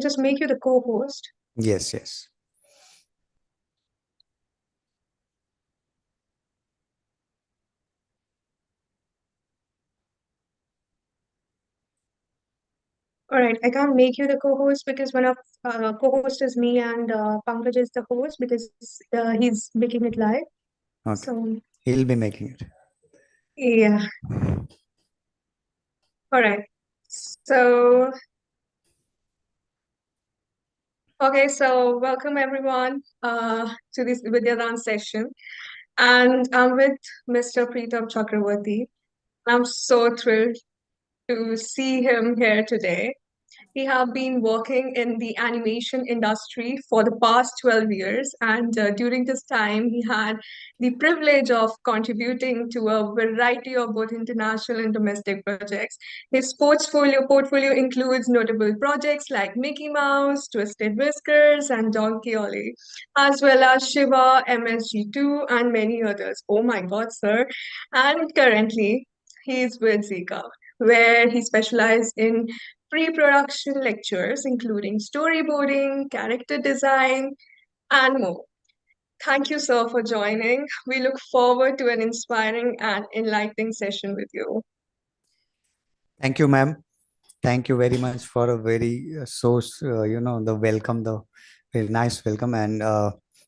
just make you the co-host. Yes, yes. All right, I can't make you the co-host because one of co-host is me and Pankaj is the host because he's making it live. Okay. So He'll be making it. yeah, all right. So okay, so welcome everyone to this Vidyadaan session, and I'm with Mr. Pritam Chakraborty. I'm so thrilled to see him here today. He have been working in the animation industry for the past 12 years, and during this time, he had the privilege of contributing to a variety of both international and domestic projects. His portfolio includes notable projects like Mickey Mouse, Twisted Whiskers, and Donkey Ollie, as well as Shiva, MSG2, and many others. Oh my God, sir! And currently, he is with Zika, where he specialized in pre-production lectures, including storyboarding, character design, and more. Thank you, sir, for joining. We look forward to an inspiring and enlightening session with you. Thank you, ma'am. Thank you very much for a very the welcome, the very nice welcome. And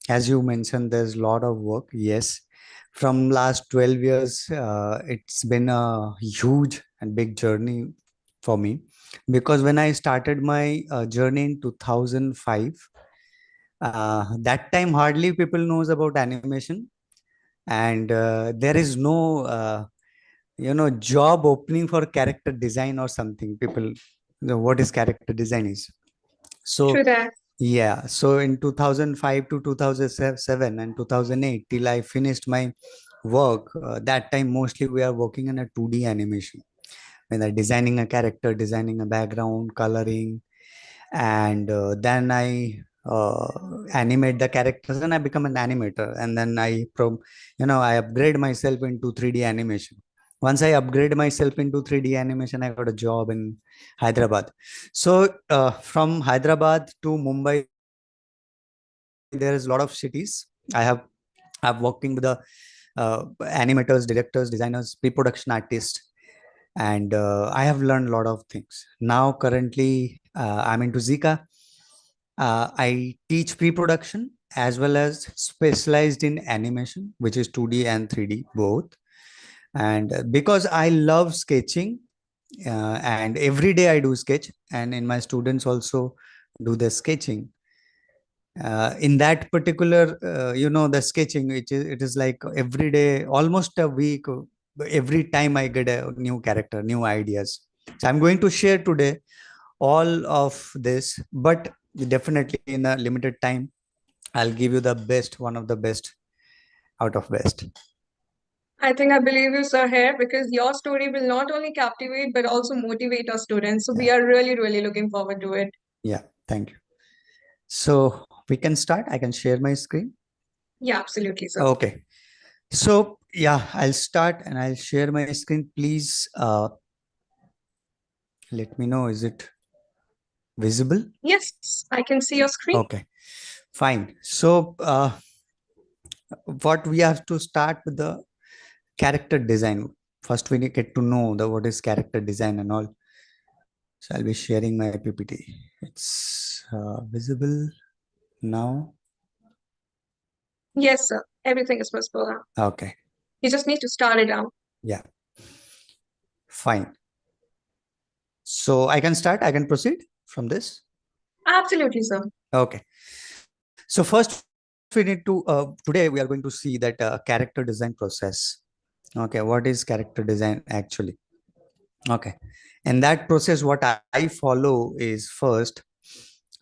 as you mentioned, there's a lot of work. Yes, from last 12 years, it's been a huge and big journey for me because when I started my journey in 2005, that time hardly people knows about animation, and there is no job opening for character design or something. People know what is character design is. True So that. yeah, so in 2005 to 2007 and 2008 till I finished my work, that time mostly we are working in a 2D animation, when I designing a character, designing a background, coloring, and then I animate the characters and I become an animator, and then I upgrade myself into 3D animation. Once I upgrade myself into 3D animation, I got a job in Hyderabad. So from Hyderabad to Mumbai, there is a lot of cities. I've working with the animators, directors, designers, pre-production artists, and I have learned a lot of things. Now currently I'm into Zika. I teach pre-production as well as specialized in animation, which is 2D and 3D both. And because I love sketching, and every day I do sketch, and in my students also do the sketching. In that particular, the sketching, it is like every day, almost a week, every time I get a new character, new ideas. So I'm going to share today all of this, but definitely in a limited time, I'll give you the best, one of the best out of best. I think I believe you, sir, here because your story will not only captivate but also motivate our students. So we Yeah, are really, really looking forward to it. yeah, thank you. So we can start. I can share my screen. Yeah, absolutely, sir. Okay. So yeah, I'll start and I'll share my screen. Please let me know. Is it visible? Yes, I can see your screen. Okay, fine. So what we have to start with the character design. First, we need get to know the what is character design and all. So I'll be sharing my PPT. It's visible now. Yes, sir. Everything is possible now. Okay. You just need to start it out. Yeah. Fine. So I can start. I can proceed from this. Absolutely, sir. Okay. So first we need to today we are going to see that character design process. Okay. What is character design actually? Okay. And that process, what I follow is we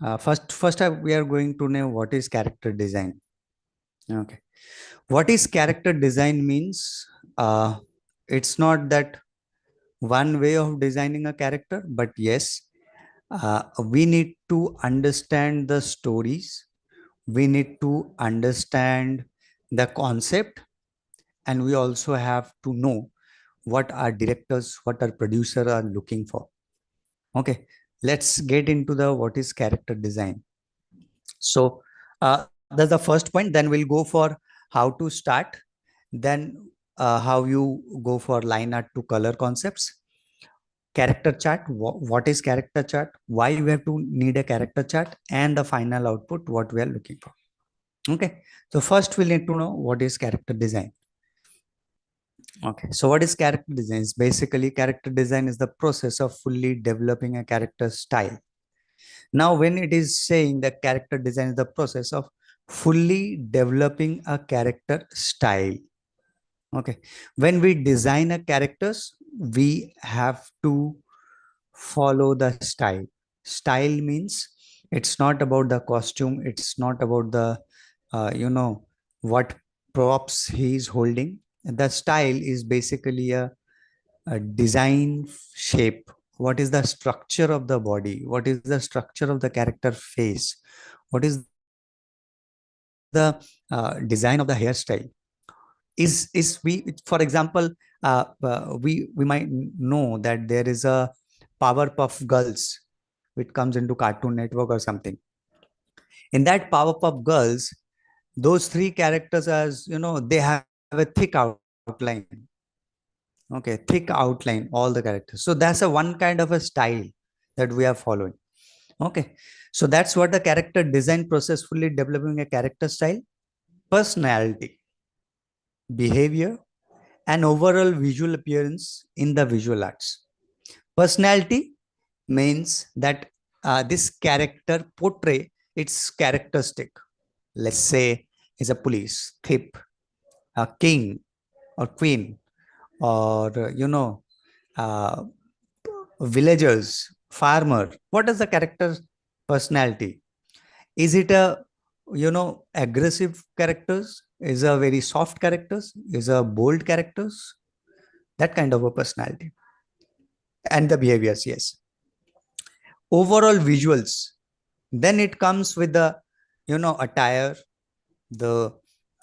are going to know what is character design. Okay. What is character design means, it's not that one way of designing a character, but yes, we need to understand the stories, we need to understand the concept, and we also have to know what our directors, what our producer are looking for. Okay, let's get into the what is character design. So that's the first point. Then we'll go for how to start, then how you go for line art to color concepts, character chart, what is character chart, why we have to need a character chart, and the final output what we are looking for. Okay, so first we'll need to know what is character design. Okay, so what is character design? Is basically character design is the process of fully developing a character style. Now, when it is saying that character design is the process of fully developing a character style. Okay, when we design a characters, we have to follow the style. Style means it's not about the costume, it's not about the what props he is holding. The style is basically a design shape. What is the structure of the body? What is the structure of the character face? What is the design of the hairstyle? Is we, for example, we might know that there is a Powerpuff Girls which comes into Cartoon Network or something. In that Powerpuff Girls, those three characters, as you know, they have a thick outline. Okay, thick outline, all the characters. So that's a one kind of a style that we are following. Okay, so that's what the character design process, fully developing a character style, personality, behavior, and overall visual appearance in the visual arts. Personality means that this character portray its characteristic. Let's say is a police, thief, a king or queen, or uh, villagers, farmer. What is the character personality? Is it a aggressive characters? Is a very soft characters? Is a bold characters? That kind of a personality and the behaviors. Yes, overall visuals. Then it comes with the attire, the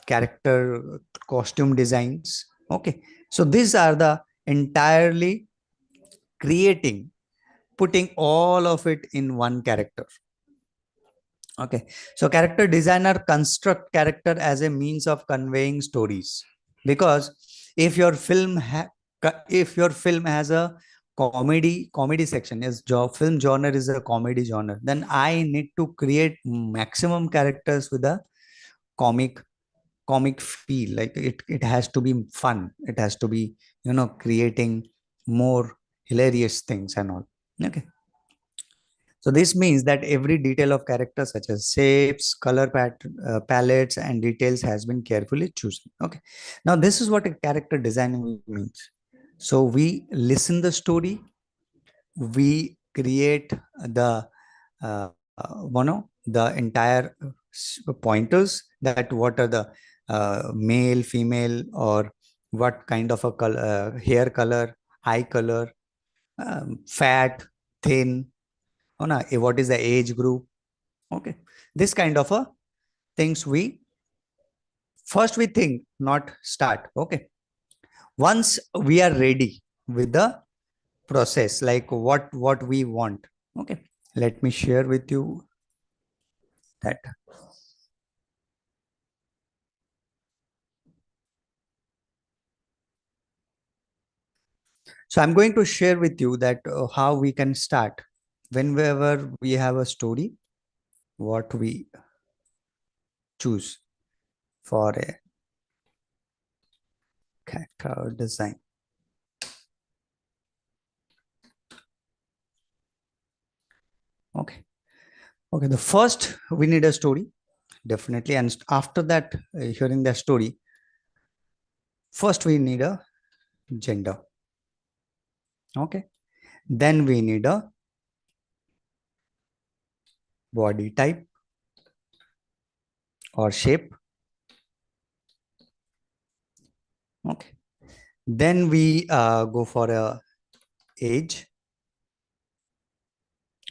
character costume designs. Okay, so these are the entirely creating, putting all of it in one character. Okay, so character designer construct character as a means of conveying stories, because if your film if your film has a comedy section, is film genre is a comedy genre, then I need to create maximum characters with a comic feel. Like it has to be fun, it has to be creating more hilarious things and all. Okay, so this means that every detail of character such as shapes, color palettes and details has been carefully chosen. Okay, now this is what a character designing means. So we listen the story, we create the the entire pointers, that what are the male, female, or what kind of a color, hair color, eye color, fat, thin, what is the age group. Okay, this kind of a things we first we think, not start. Okay, once we are ready with the process, like what we want. Okay, let me share with you that. So I'm going to share with you that how we can start whenever we have a story, what we choose for a character design. Okay, okay, the first we need a story, definitely, and after that, hearing the story, first we need a gender. Okay, then we need a body type or shape. Okay, then we go for a age.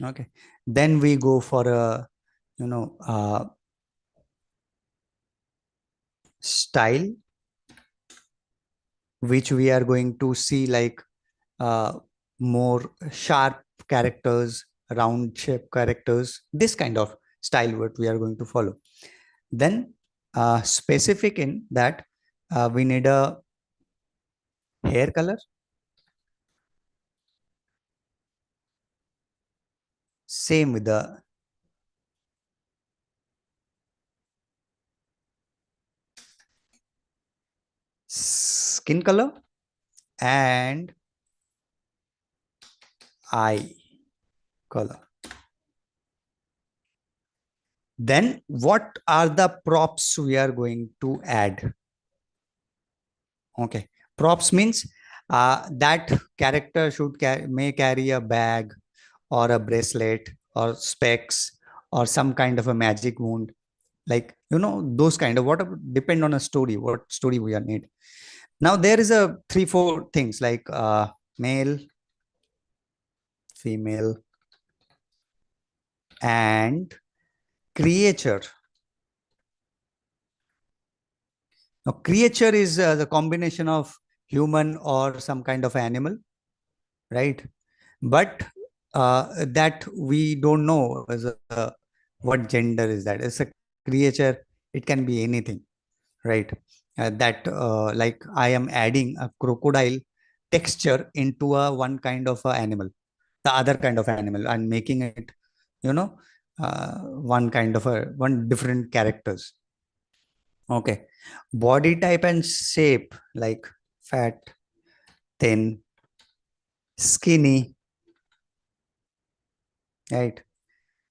Okay, then we go for a style, which we are going to see like more sharp characters, round shape characters, this kind of style what we are going to follow. Then specific in that we need a hair color, same with the skin color and eye color. Then what are the props we are going to add? Okay, props means that character should may carry a bag or a bracelet or specs or some kind of a magic wound, like those kind of what depend on a story, what story we are need. Now there is a 3-4 things like male, female, and creature. Now creature is the combination of human or some kind of animal, right? But that we don't know as what gender is that. It's a creature, it can be anything, right? That like I am adding a crocodile texture into a one kind of a animal, the other kind of animal, and making it you know one kind of a one different characters. Okay, body type and shape, like fat, thin, skinny, right?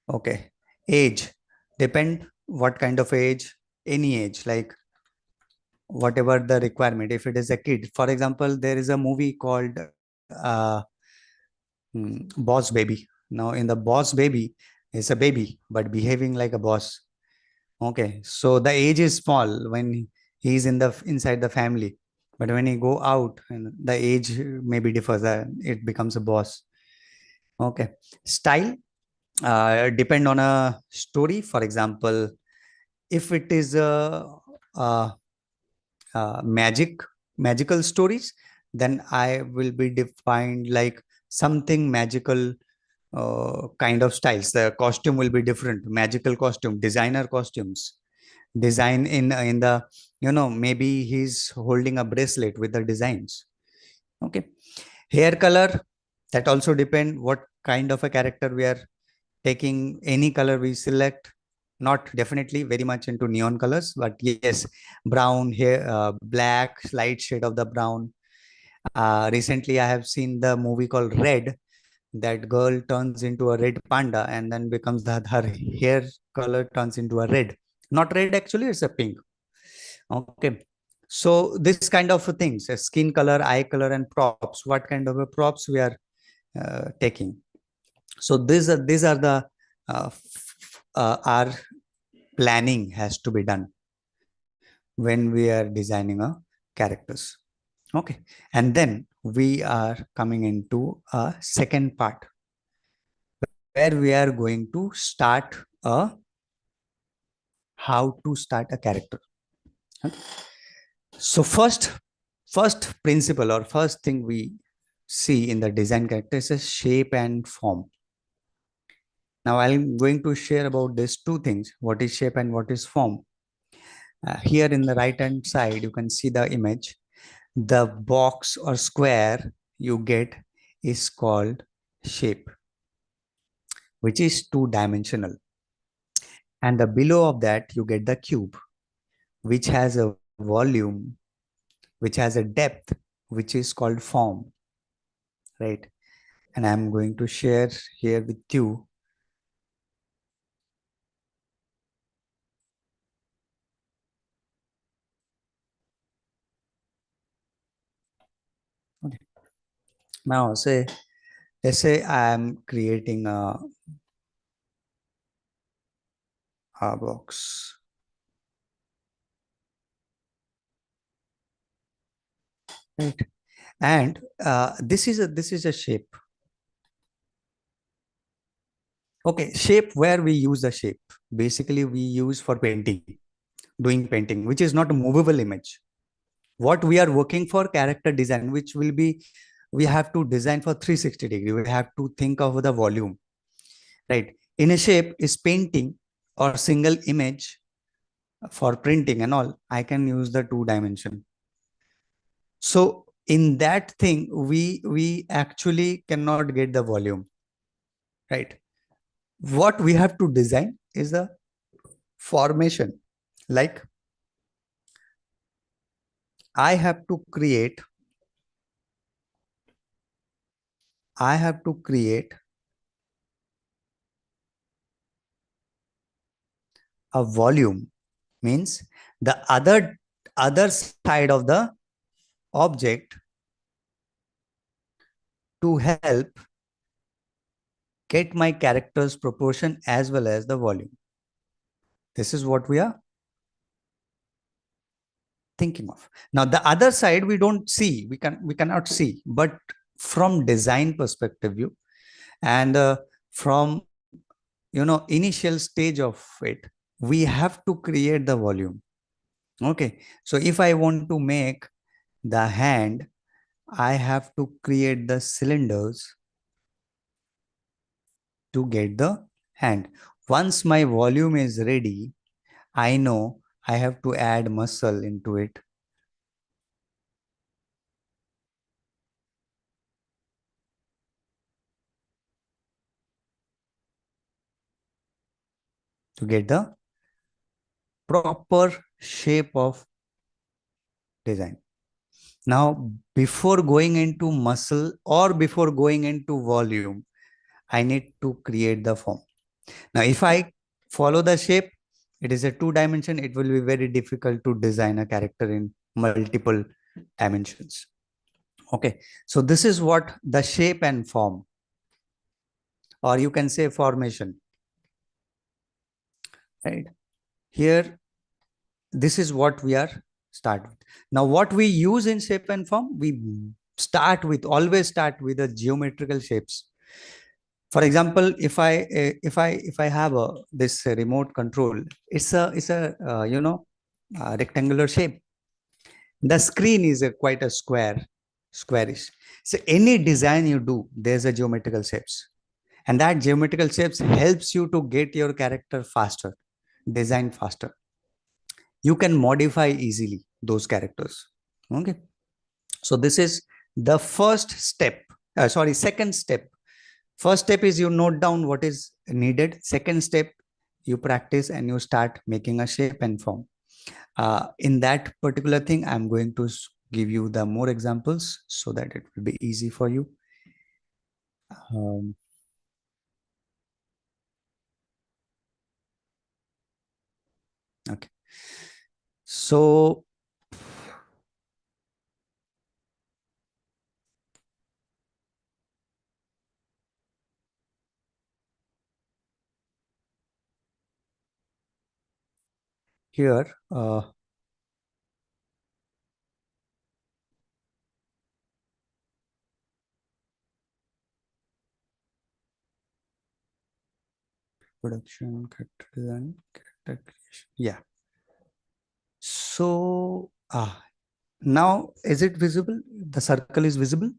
Okay, age, depend what kind of age, any age, like whatever the requirement. If it is a kid, for example, there is a movie called Boss Baby. Now in the Boss Baby, it's a baby but behaving like a boss. Okay, so the age is small when he's in the inside the family, but when he go out, and the age maybe differs. It becomes a boss. Okay, style depend on a story. For example, if it is a magical stories, then I will be defined like something magical kind of styles. The costume will be different, magical costume, designer costumes, design in the maybe he's holding a bracelet with the designs. Okay, hair color, that also depend what kind of a character we are taking. Any color we select, not definitely very much into neon colors, but yes, brown hair, black, slight shade of the brown. Recently I have seen the movie called Red. That girl turns into a red panda and then becomes her hair color turns into a red, not red, actually it's a pink. Okay, so this kind of things, skin color, eye color, and props, what kind of a props we are taking. So these are the our planning has to be done when we are designing a characters. Okay, and then we are coming into a second part where we are going to start a how to start a character. Okay. So first principle or first thing we see in the design character is a shape and form. Now I'm going to share about these two things, what is shape and what is form. Here in the right hand side you can see the image. The box or square you get is called shape, which is two-dimensional. And the below of that you get the cube, which has a volume, which has a depth, which is called form, right? And I'm going to share here with you. Okay. Now let's say I'm creating a box, right? And this is a shape. Okay, shape, where we use the shape. Basically, we use for painting, doing painting, which is not a movable image. What we are working for character design, which will be, we have to design for 360 degree. We have to think of the volume. right? In a shape is painting or single image for printing and all, I can use the 2 dimension. So in that thing, we actually cannot get the volume, right? What we have to design is the formation. Like I have to create, I have to create a volume, means the other side of the object to help get my character's proportion as well as the volume. This is what we are thinking of. Now the other side we don't see, we cannot see, but from design perspective view and from initial stage of it, we have to create the volume. Okay, so if I want to make the hand, I have to create the cylinders to get the hand. Once my volume is ready, I know I have to add muscle into it to get the proper shape of design. Now, before going into muscle or before going into volume, I need to create the form. Now, if I follow the shape, it is a 2 dimension. It will be very difficult to design a character in multiple dimensions. Okay, so this is what the shape and form, or you can say formation, right? Here, this is what we are start with. Now, what we use in shape and form, we always start with the geometrical shapes. For example, if I have this remote control, it's a rectangular shape. The screen is quite a squarish. So any design you do, there's a geometrical shapes, and that geometrical shapes helps you to get your character faster, design faster. You can modify easily those characters. Okay, so this is the first step. Second step. First step is you note down what is needed. Second step, you practice and you start making a shape and form. In that particular thing, I'm going to give you the more examples so that it will be easy for you. Um, okay. So here, production, character design, character creation. Yeah. So now is it visible? The circle is visible?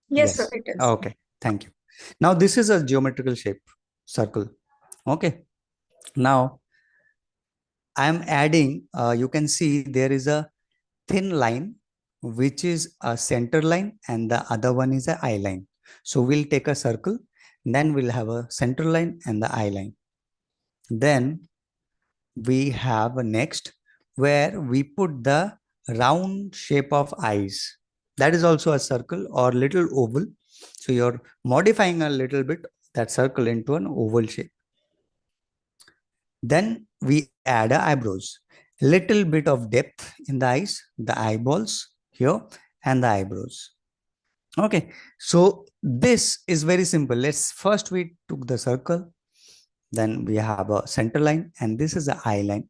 Yes, sir, Yes. it is. Okay. Thank you. Now this is a geometrical shape, circle. Okay. Now I'm adding, you can see there is a thin line, which is a center line, and the other one is a eye line. So we'll take a circle, then we'll have a center line and the eye line. Then we have a next where we put the round shape of eyes. That is also a circle or little oval. So you're modifying a little bit that circle into an oval shape. Then we add eyebrows, a little bit of depth in the eyes, the eyeballs here, and the eyebrows. Okay, so this is very simple. Let's first we took the circle, then we have a center line, and this is the eye line.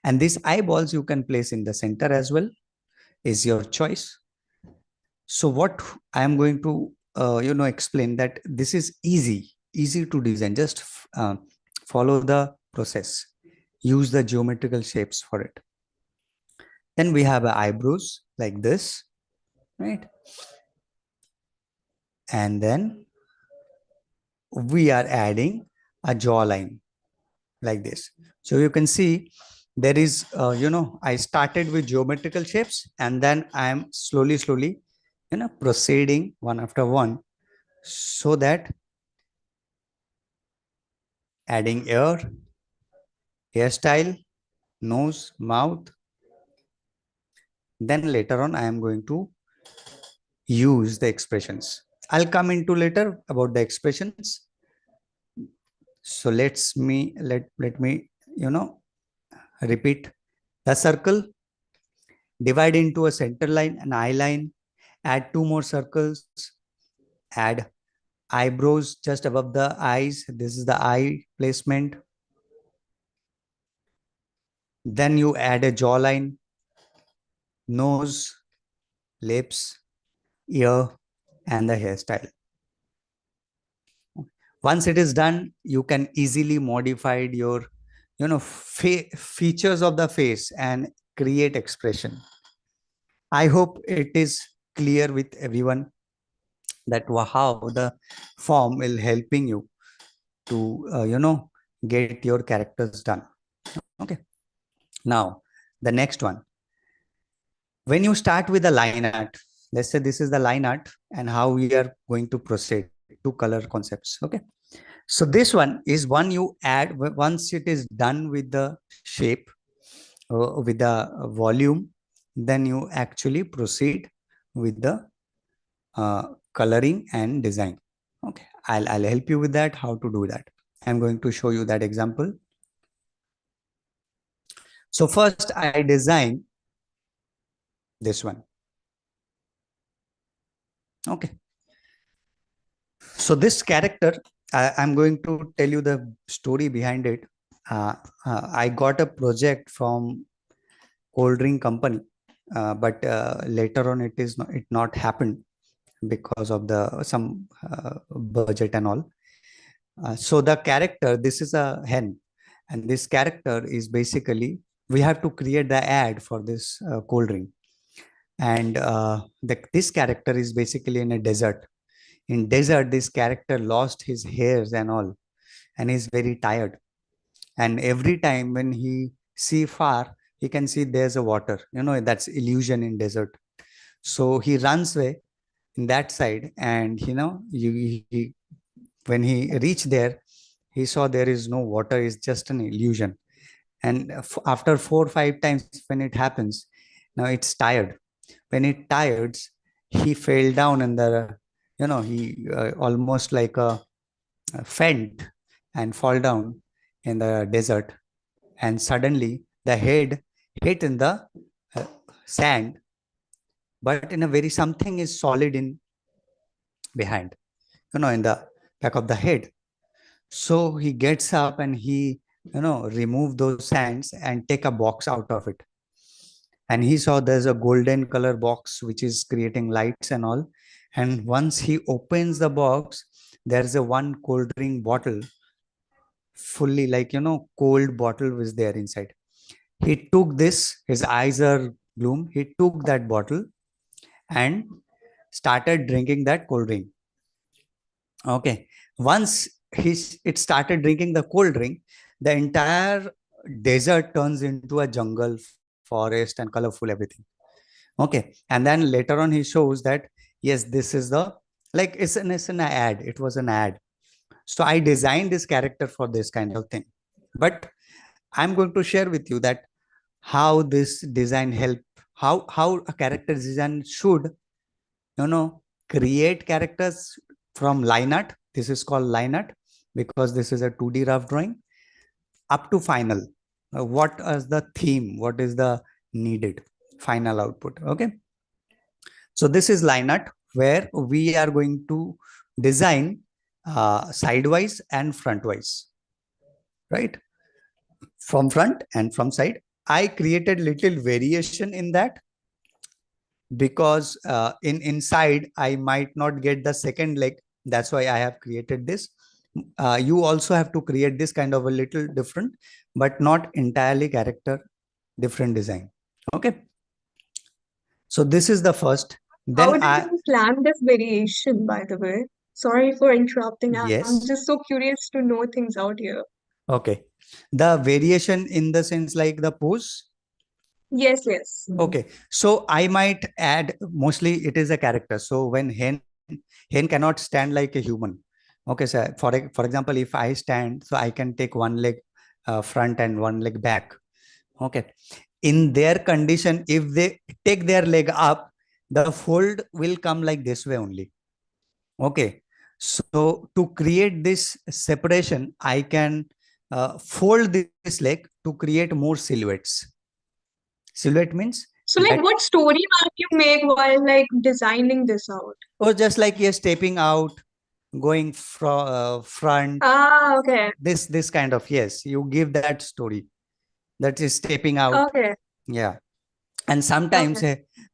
And these eyeballs you can place in the center as well, is your choice. So what I am going to explain that this is easy to design. Just follow the process. Use the geometrical shapes for it. Then we have eyebrows like this, right? And then we are adding a jawline like this. So you can see there is, I started with geometrical shapes, and then I am slowly, proceeding one after one, so that adding ear, hairstyle, nose, mouth. Then later on, I am going to use the expressions. I'll come into later about the expressions. So let me repeat the circle, divide into a center line, an eye line, add two more circles, add eyebrows just above the eyes. This is the eye placement. Then you add a jawline, nose, lips, ear, and the hairstyle. Once it is done, you can easily modify your features of the face and create expression. I hope it is clear with everyone that how the form will helping you to get your characters done. Okay, now the next one, when you start with a line art, let's say this is the line art and how we are going to proceed to color concepts. Okay, so this one is one you add once it is done with the shape, with the volume, then you actually proceed with the coloring and design. Okay, I'll help you with that, how to do that. I'm going to show you that example. So first I design this one. Okay, so this character, I'm going to tell you the story behind it. I got a project from cold drink company, but later on it not happened because of the some budget and all. So the character, this is a hen, and this character is basically, we have to create the ad for this cold drink, and this character is basically in a desert. In desert, this character lost his hairs and all, and is very tired. And every time when he see far, he can see there's a water. That's illusion in desert. So he runs away in that side, and when he reached there, he saw there is no water, it's just an illusion. And after 4 or 5 times when it happens, now it's tired. When it tires, he fell down, and he almost like a faint and fall down in the desert. And suddenly the head hit in the uh, sand, but in a very something is solid in behind, in the back of the head. So he gets up and he remove those sands and take a box out of it. And he saw there's a golden color box which is creating lights and all. And once he opens the box, there's a one cold drink bottle, fully like cold bottle was there inside. He took this, his eyes are gloom, he took that bottle and started drinking that cold drink. Okay, once it started drinking the cold drink, the entire desert turns into a jungle, forest, and colorful everything. Okay, and then later on he shows that yes, this is the, like, it's an ad, it was an ad. So I designed this character for this kind of thing. But I'm going to share with you that how this design help, how a character design should create characters from line art. This is called line art because this is a 2D rough drawing up to final. What is the theme, what is the needed final output. Okay, so this is line art where we are going to design sidewise and frontwise, right? From front and from side. I created little variation in that because in inside I might not get the second leg. That's why I have created this. You also have to create this kind of a little different, but not entirely character different design. Okay, so this is the first. How Then did you plan this variation, by the way? Sorry for interrupting. I'm Yes. just so curious to know things out here. Okay. The variation in the sense like the pose. Yes, yes. Okay. So I might add, mostly it is a character. So when hen cannot stand like a human. Okay. So for example, if I stand, so I can take one leg front and one leg back. Okay. In their condition, if they take their leg up, the fold will come like this way only. Okay. So to create this separation, I can fold this leg to create more silhouettes. Silhouette means So, like, that, what story map you make while like designing this out? or just like you're stepping out, going front, Ah, okay, this kind of, yes, you give that story, that is stepping out. okay, Yeah. And okay. sometimes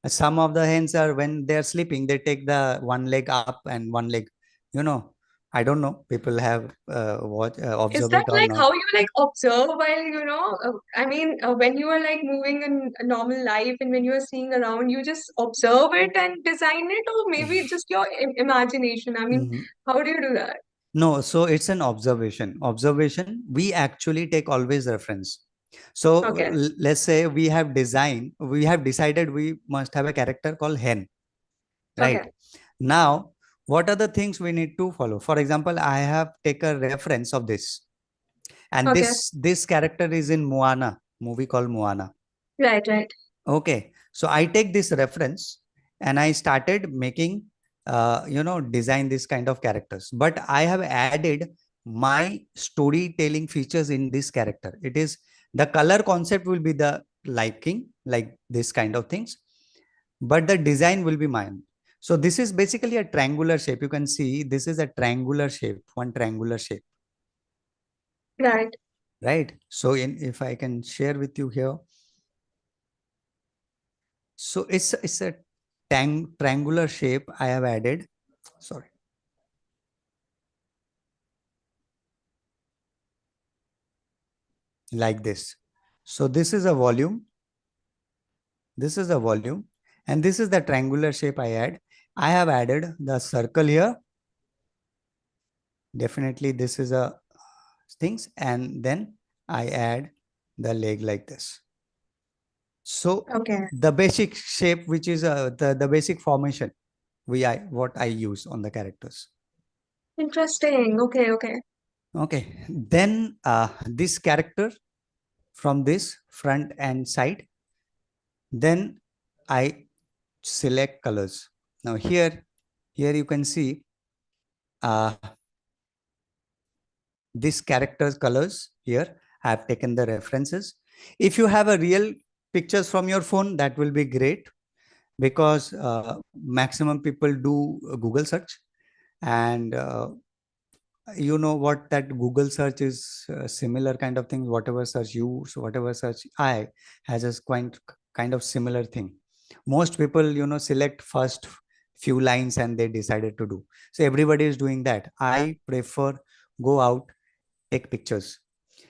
some of the hens are, when they're sleeping, they take the one leg up and one leg, you know, I don't know, people have Is observed that it or like not. how you like observe while I mean, when you are like moving in a normal life and when you are seeing around, you just observe it and design it, or maybe just your imagination? I mean, Mhm. how do you do that? No, so it's an observation. We actually take always reference. So Okay, let's say we have decided we must have a character called hen, okay, right? Now, what are the things we need to follow? For example, I have taken a reference of this, and okay. this character is in Moana movie called Moana. Right, right. Okay, so I take this reference and I started making, design this kind of characters. But I have added my storytelling features in this character. It is the color concept will be the liking, like this kind of things, but the design will be mine. So this is basically a triangular shape. You can see this is a triangular shape, one triangular shape, Right. right? So if I can share with you here, so it's a triangular shape I have added. Sorry, like this. So this is a volume. This is a volume, and this is the triangular shape I add. I have added the circle here. Definitely, this is a things, and then I add the leg like this. So Okay. the basic shape, which is the basic formation, what I use on the characters. Interesting. Okay, okay. Okay, then this character from this front and side, then I select colors. Now here you can see uh, this character's colors. Here I have taken the references. If you have a real pictures from your phone, that will be great, because maximum people do Google search, and you know what, that Google search is similar kind of thing. Whatever search you, so whatever search I has a kind of similar thing. Most people, select first few lines and they decided to do. So everybody is doing that. I prefer go out, take pictures.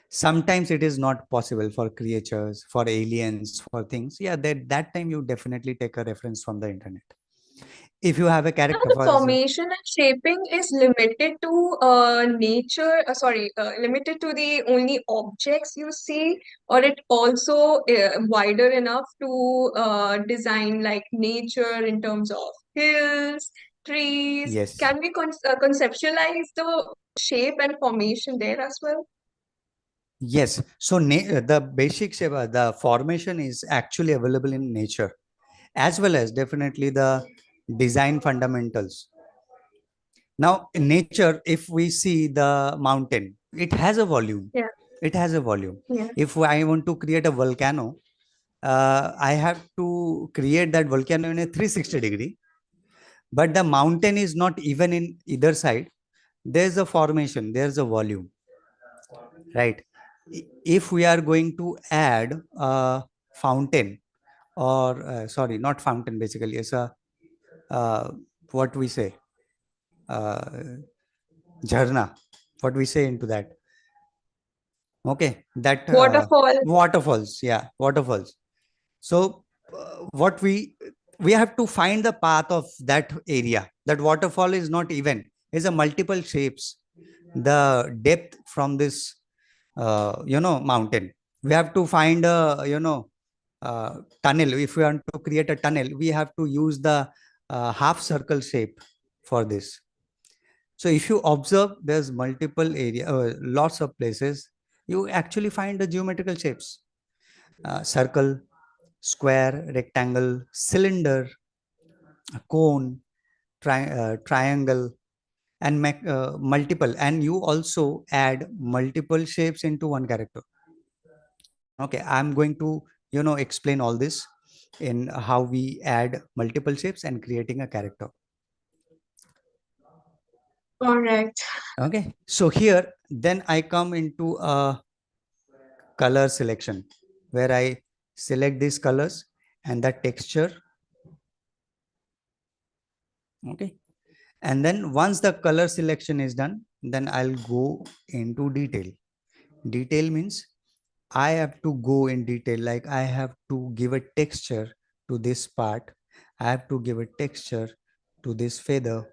Sometimes it is not possible for creatures, for aliens, for things. Yeah, that time you definitely take a reference from the internet. If you have a Now, character the for formation and shaping is limited to nature, sorry, limited to the only objects you see, or it also wider enough to design like nature in terms of hills, trees. yes. Can we conceptualize the shape and formation there as well? Yes. So the basic shape, the formation is actually available in nature, as well as definitely the design fundamentals. Now, in nature, if we see the mountain, it has a volume. Yeah, It has a volume. yeah. If I want to create a volcano, I have to create that volcano in a 360-degree, but the mountain is not even in either side. There's a formation, there's a volume, right? If we are going to add a fountain, or sorry, not fountain, basically it's a uh, what we say, uh, jharna, what we say into that. Okay, that Waterfall. waterfalls, yeah, waterfalls. So what we have to find the path of that area. That waterfall is not even, is a multiple shapes, the depth from this mountain. We have to find a tunnel. If we want to create a tunnel, we have to use the half circle shape for this. So if you observe, there's multiple area, lots of places you actually find the geometrical shapes: circle, square, rectangle, cylinder, cone, triangle, and multiple. And you also add multiple shapes into one character. Okay, I'm going to explain all this in how we add multiple shapes and creating a character. Correct. Okay, so here then I come into a color selection where I select these colors and the texture. Okay, and then once the color selection is done, then I'll go into detail. Detail means I have to go in detail, like I have to give a texture to this part, I have to give a texture to this feather.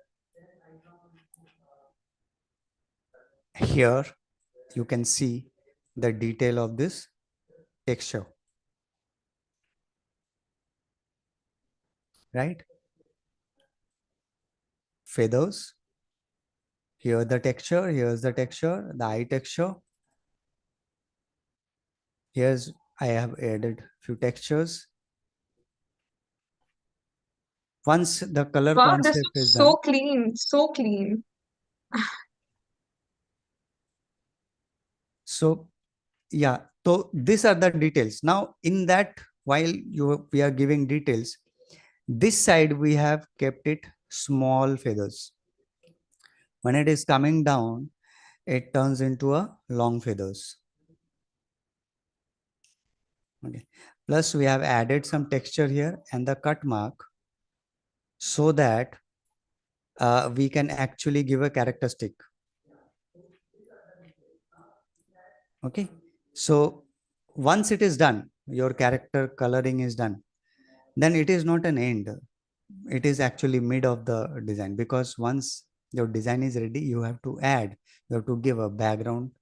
Here you can see the detail of this texture, right? Feathers, here the texture, here's the texture, the eye texture. Here's I have added few textures. Once the color Wow, this concept looks is so done, clean, so clean. so yeah, so these are the details. Now in that, while we are giving details, this side we have kept it small feathers. When it is coming down, it turns into a long feathers. Okay. Plus we have added some texture here and the cut mark, so that we can actually give a characteristic. Okay, so once it is done, your character coloring is done, then it is not an end, it is actually mid of the design. Because once your design is ready, you have to add, you have to give a background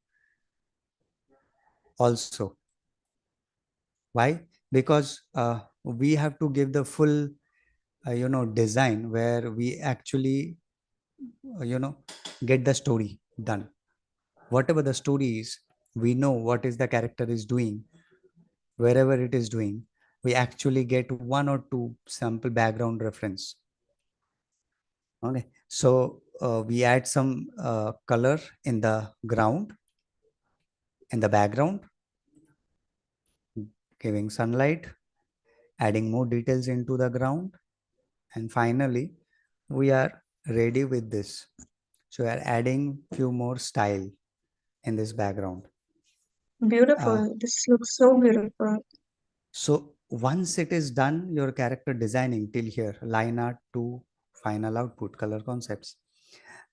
also. Why? Because we have to give the full design where we actually get the story done. Whatever the story is, we know what is the character is doing. Wherever it is doing, we actually get one or two sample background reference. Okay, so we add some color in the ground, in the background, giving sunlight, adding more details into the ground, and finally we are ready with this. So we are adding few more style in this background. uh, Beautiful. This looks so beautiful. so once it is done, your character designing till here, line art to final output, color concepts,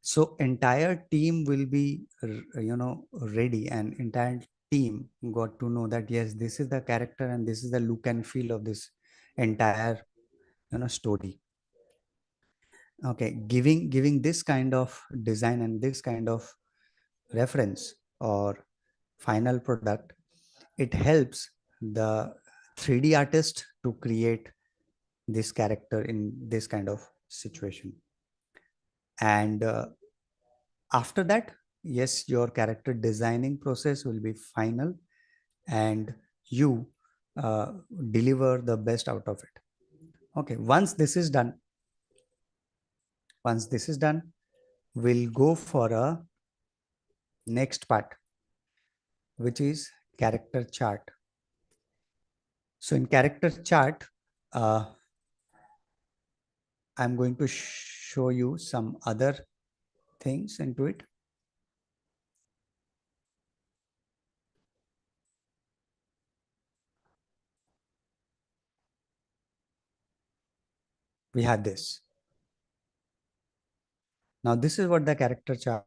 so entire team will be ready, and entire team got to know that yes, this is the character and this is the look and feel of this entire story. Okay, giving this kind of design and this kind of reference or final product, it helps the 3D artist to create this character in this kind of situation. And after that, yes, your character designing process will be final, and you uh, deliver the best out of it. Okay, once this is done, we'll go for a next part, which is character chart. So in character chart, uh, I'm going to show you some other things into it. We have this. Now this is what the character chart,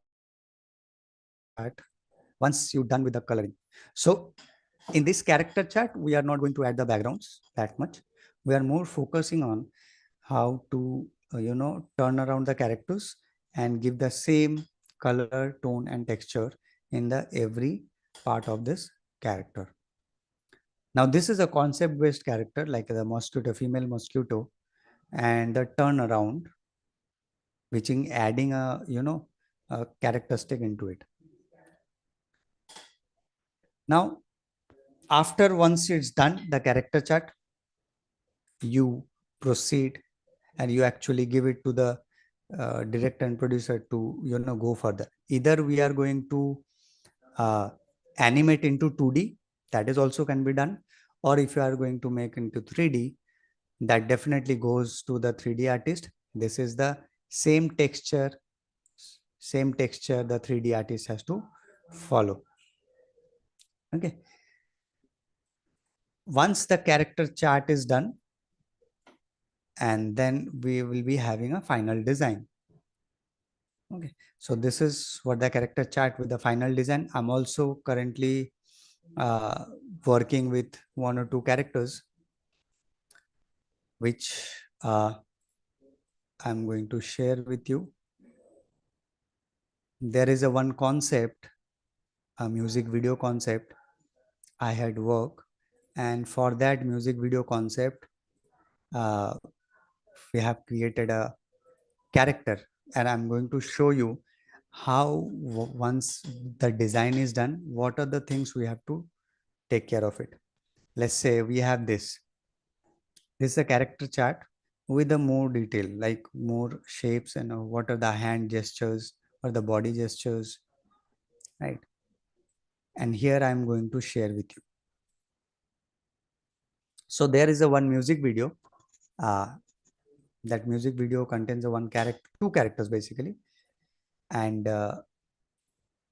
once you're done with the coloring. So in this character chart, we are not going to add the backgrounds that much. We are more focusing on how to turn around the characters and give the same color, tone, and texture in the every part of this character. Now, this is a concept based character like the mosquito, female mosquito, and the turnaround, which is adding a characteristic into it. Now, after once it's done, the character chart, you proceed and you actually give it to the director and producer to go further. Either we are going to uh, animate into 2D, that is also can be done, or if you are going to make into 3D, that definitely goes to the 3D artist. This is the same texture, the 3D artist has to follow. Okay. Once the character chart is done, and then we will be having a final design. Okay, so this is what the character chart with the final design. I'm also currently uh, working with one or two characters, which I'm going to share with you. There is a one concept, a music video concept I had worked, and for that music video concept, uh, we have created a character, and I'm going to show you how once the design is done, what are the things we have to take care of it. Let's say we have this. This is a character chart with a more detail, like more shapes and what are the hand gestures or the body gestures, right? And here I'm going to share with you. So there is a one music video. Uh, that music video contains a one character, two characters basically, and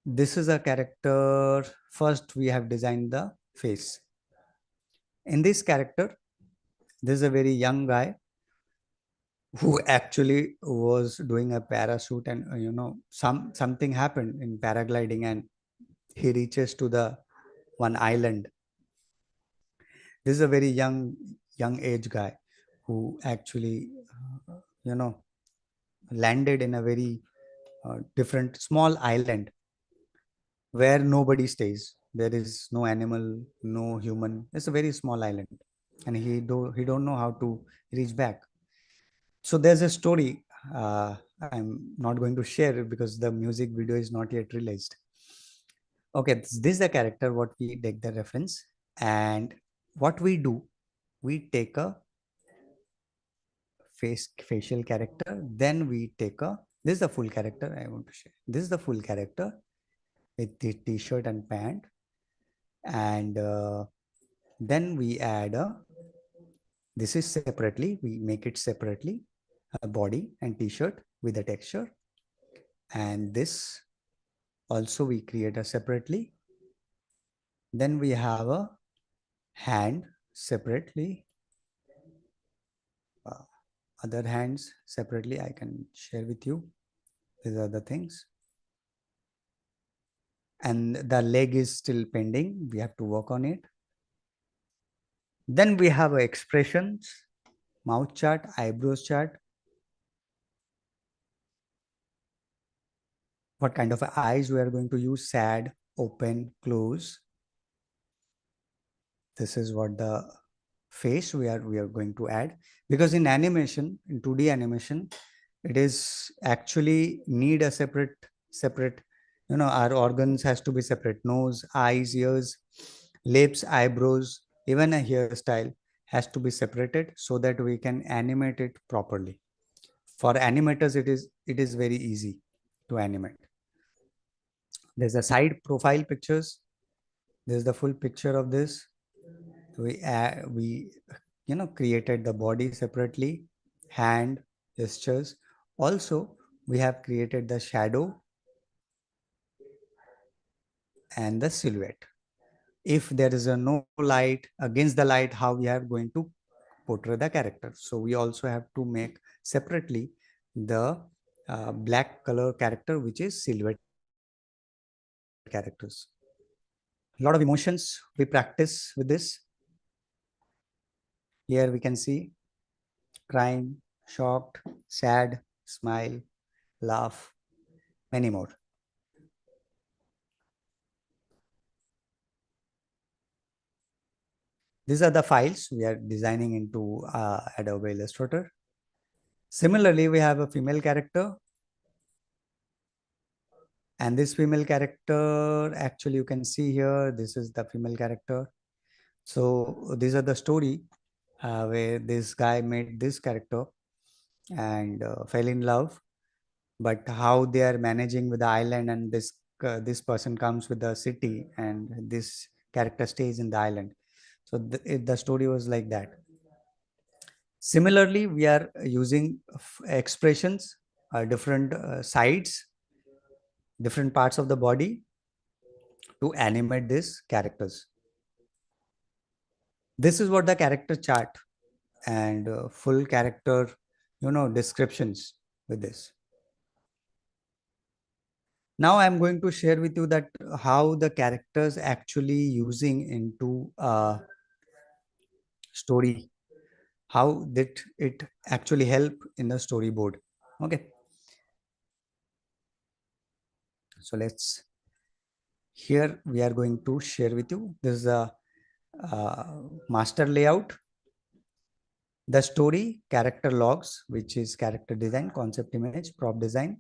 this is a character. First, we have designed the face. In this character, this is a very young guy who actually was doing a parachute, and something happened in paragliding, and he reaches to the one island. This is a very young age guy who actually you know landed in a very different small island where nobody stays. There is no animal, no human. It's a very small island, and he don't know how to reach back. So there's a story. I'm not going to share it because the music video is not yet released. Okay, this is the character. What we take the reference, and what we do, we take a facial character. Then we take a. This is the full character I want to share. This is the full character with the t-shirt and pant, and then we add a, this is separately, we make it separately, a body and t-shirt with a texture, and this also we create a separately. Then we have a hand separately, uh, other hands separately. I can share with you. These are the things, and the leg is still pending, we have to work on it. Then we have expressions, mouth chart, eyebrows chart, what kind of eyes we are going to use, sad, open, close. This is what the face we are going to add, because in animation, in 2D animation, it is actually need a separate, our organs has to be separate. Nose, eyes, ears, lips, eyebrows, even a hairstyle has to be separated so that we can animate it properly. For animators, it is very easy to animate. There's a side profile pictures. There's the full picture of this. We created the body separately, hand gestures. Also, we have created the shadow and the silhouette. If there is a no light, against the light, how we are going to portray the character. So we also have to make separately the black color character, which is silhouette characters. A lot of emotions we practice with this. Here we can see crying, shocked, sad, smile, laugh, many more. These are the files we are designing into Adobe Illustrator. Similarly, we have a female character. And this female character, actually, you can see here, this is the female character. So these are the story where this guy made this character and fell in love. But how they are managing with the island, and this person comes with the city, and this character stays in the island. So the story was like that. Similarly, we are using expressions, different sides, different parts of the body to animate these characters. This is what the character chart and full character, descriptions with this. Now I'm going to share with you that how the characters actually using into story, how did it actually help in the storyboard. Okay. So here we are going to share with you. This is a master layout, the story, character logs, which is character design, concept image, prop design.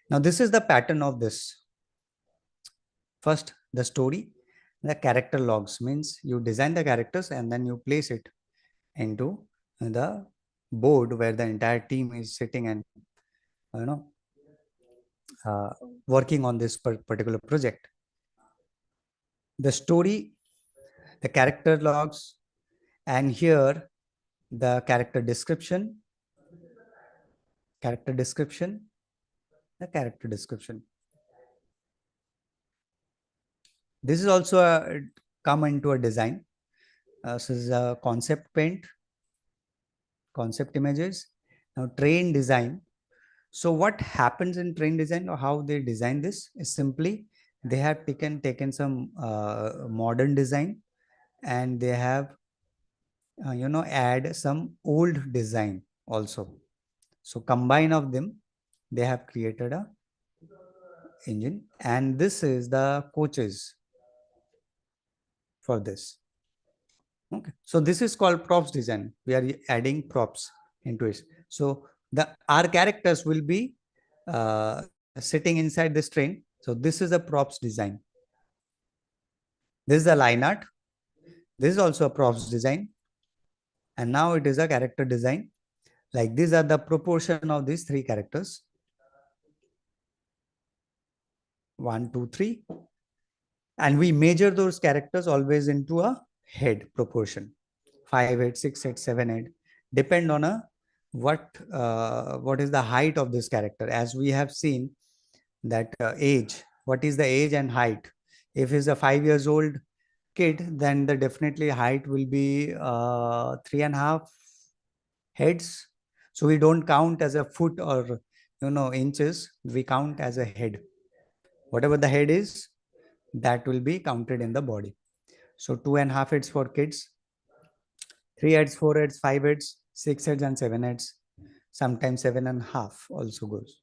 Now this is the pattern of this. First, the story, the character logs means you design the characters and then you place it into the board where the entire team is sitting and you know uh, working on this particular project. The story, the character logs, and here the character description, the character description. This is also come into a design. This is a concept paint, concept images. Now train design. So what happens in train design, or how they design this, is simply they have taken some modern design, and they have add some old design also. So combine of them, they have created a engine, and this is the coaches for this. Okay, so this is called props design. We are adding props into it. So our characters will be sitting inside this train. So this is a props design. This is the line art. This is also a props design. And now it is a character design. Like these are the proportion of these three characters. 1, 2, 3. And we measure those characters always into a head proportion. 5 head, 6 head, 7 head. Depend on what is the height of this character. As we have seen that age, what is the age and height. If it's a 5 years old kid, then the definitely height will be 3.5 heads. So we don't count as a foot or inches. We count as a head. Whatever the head is, that will be counted in the body. So 2.5 heads for kids, 3 heads, 4 heads, 5 heads, 6 heads, and 7 heads. Sometimes 7.5 also goes.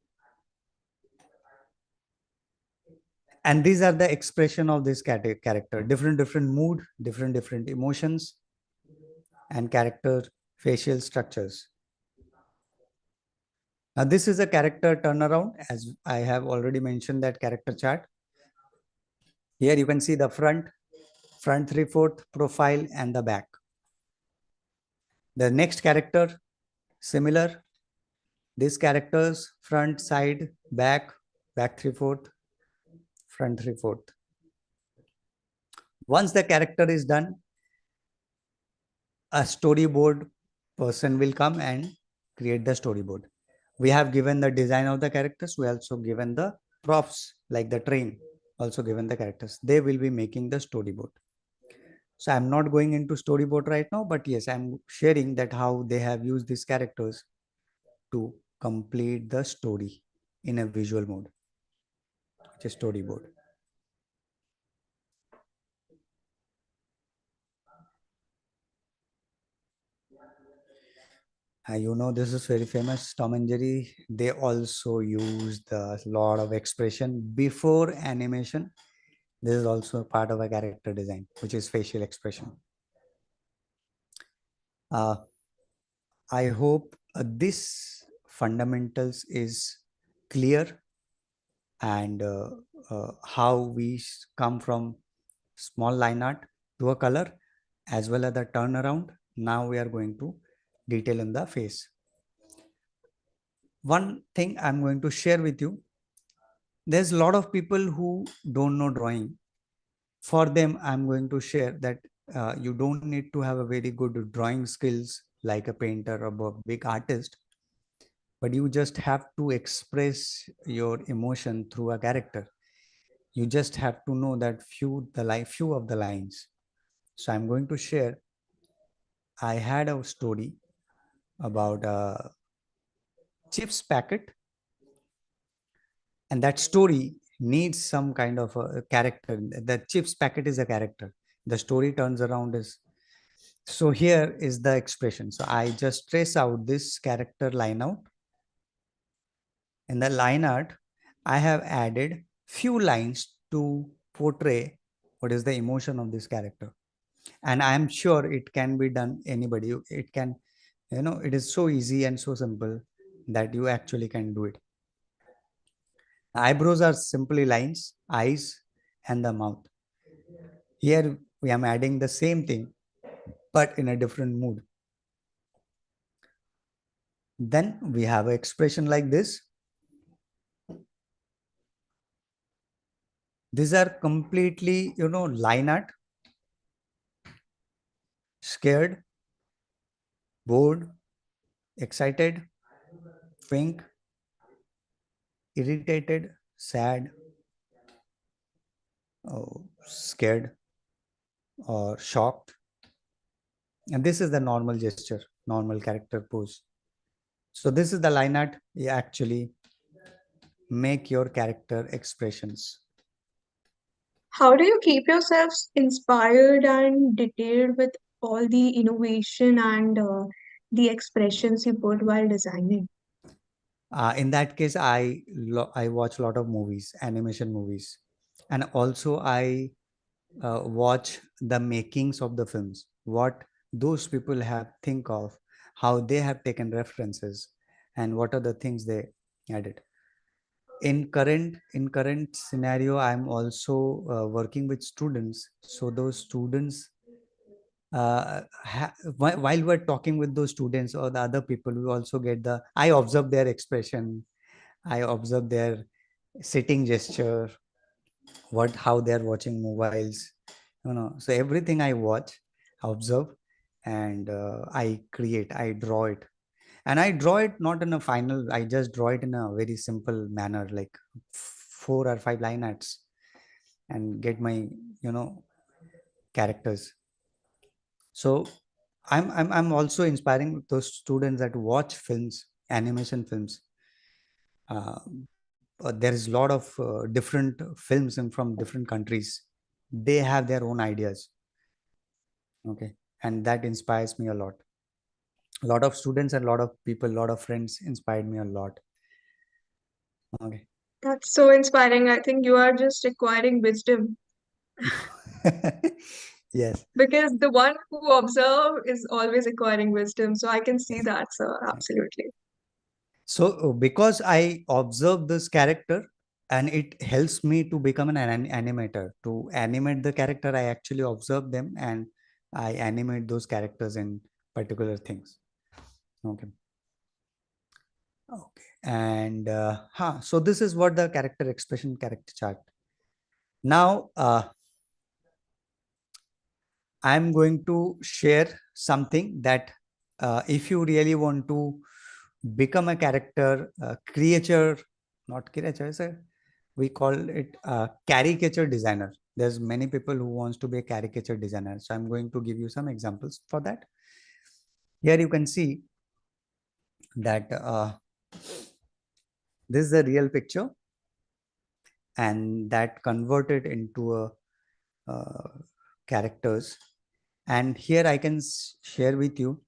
And these are the expression of this character. Different mood, different emotions, and character facial structures. Now this is a character turnaround, as I have already mentioned that character chart. Here you can see the front 3/4 profile, and the back. The next character, similar. These characters, front, side, back 3/4, front 3/4. Once the character is done, a storyboard person will come and create the storyboard. We have given the design of the characters. We also given the props like the train, also given the characters. They will be making the storyboard. So I'm not going into storyboard right now, but yes, I'm sharing that how they have used these characters to complete the story in a visual mode, which is storyboard. This is very famous. Tom and Jerry, they also used a lot of expression before animation. This is also a part of a character design, which is facial expression. Uh, I hope this fundamentals is clear, and how we come from small line art to a color as well as the turnaround. Now we are going to detail in the face. One thing I'm going to share with you, there's a lot of people who don't know drawing. For them, I'm going to share that you don't need to have a very good drawing skills like a painter or a big artist, but you just have to express your emotion through a character. You just have to know that few of the lines. So I'm going to share. I had a story about a chips packet, and that story needs some kind of a character. The chips packet is a character. The story turns around is, so here is the expression. So I just trace out this character line out. In the line art, I have added few lines to portray what is the emotion of this character. And I am sure it can be done anybody. It can, it is so easy and so simple that you actually can do it. Eyebrows are simply lines, eyes, and the mouth. Here we am adding the same thing, but in a different mood. Then we have an expression like this. These are completely, line art, scared, bored, excited, pink, irritated, sad, scared, or shocked. And this is the normal gesture, normal character pose. So this is the line art. You actually make your character expressions. How do you keep yourselves inspired and detailed with all the innovation and the expressions you put while designing? In that case, I watch a lot of movies, animation movies, and also I watch the makings of the films. What those people have think of, how they have taken references, and what are the things they added. In current scenario, I'm also working with students. So those students, while we're talking with those students or the other people, we also get the I observe their expression, I observe their sitting gesture, what how they're watching mobiles, so everything I watch, observe, and I draw it. And I draw it not in a final, I just draw it in a very simple manner, like 4 or 5 line arts, and get my you know characters. So I'm also inspiring those students that watch films, animation films. uh, there is a lot of different films and from different countries. They have their own ideas. Okay. And that inspires me a lot. A lot of students and a lot of people, a lot of friends inspired me a lot. Okay. That's so inspiring. I think you are just acquiring wisdom Yes. because the one who observe is always acquiring wisdom. So I can see that, sir. Absolutely. So because I observe this character, and it helps me to become an animator. To animate the character, I actually observe them and I animate those characters in particular things. Okay. Okay. And so this is what the character expression character chart. Now I'm going to share something that if you really want to become a character creature, not creature, we call it a caricature designer. There's many people who wants to be a caricature designer. So I'm going to give you some examples for that. Here you can see that this is the real picture, and that converted into a characters. And here I can share with you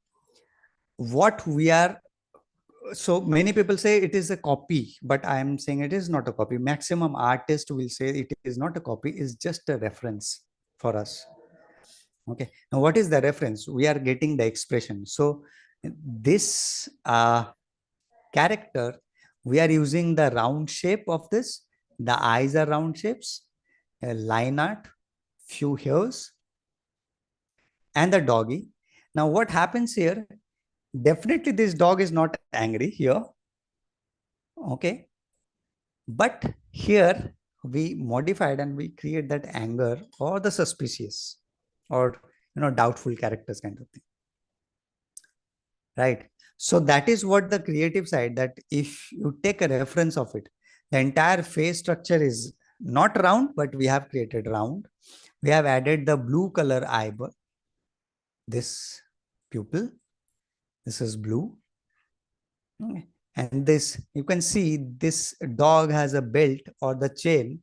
what we are, so many people say it is a copy, but I am saying it is not a copy. Maximum artist will say it is not a copy, is just a reference for us. Okay, now what is the reference? We are getting the expression. So this character, we are using the round shape of this. The eyes are round shapes, a line art, few hairs, and the doggy. Now what happens here? Definitely this dog is not angry here. Okay, but here we modified and we create that anger or the suspicious or doubtful characters kind of thing, right? So that is what the creative side, that if you take a reference of it, the entire face structure is not round, but we have created round. We have added the blue color eyeball, this pupil, this is blue. Okay. And this, you can see this dog has a belt or the chain,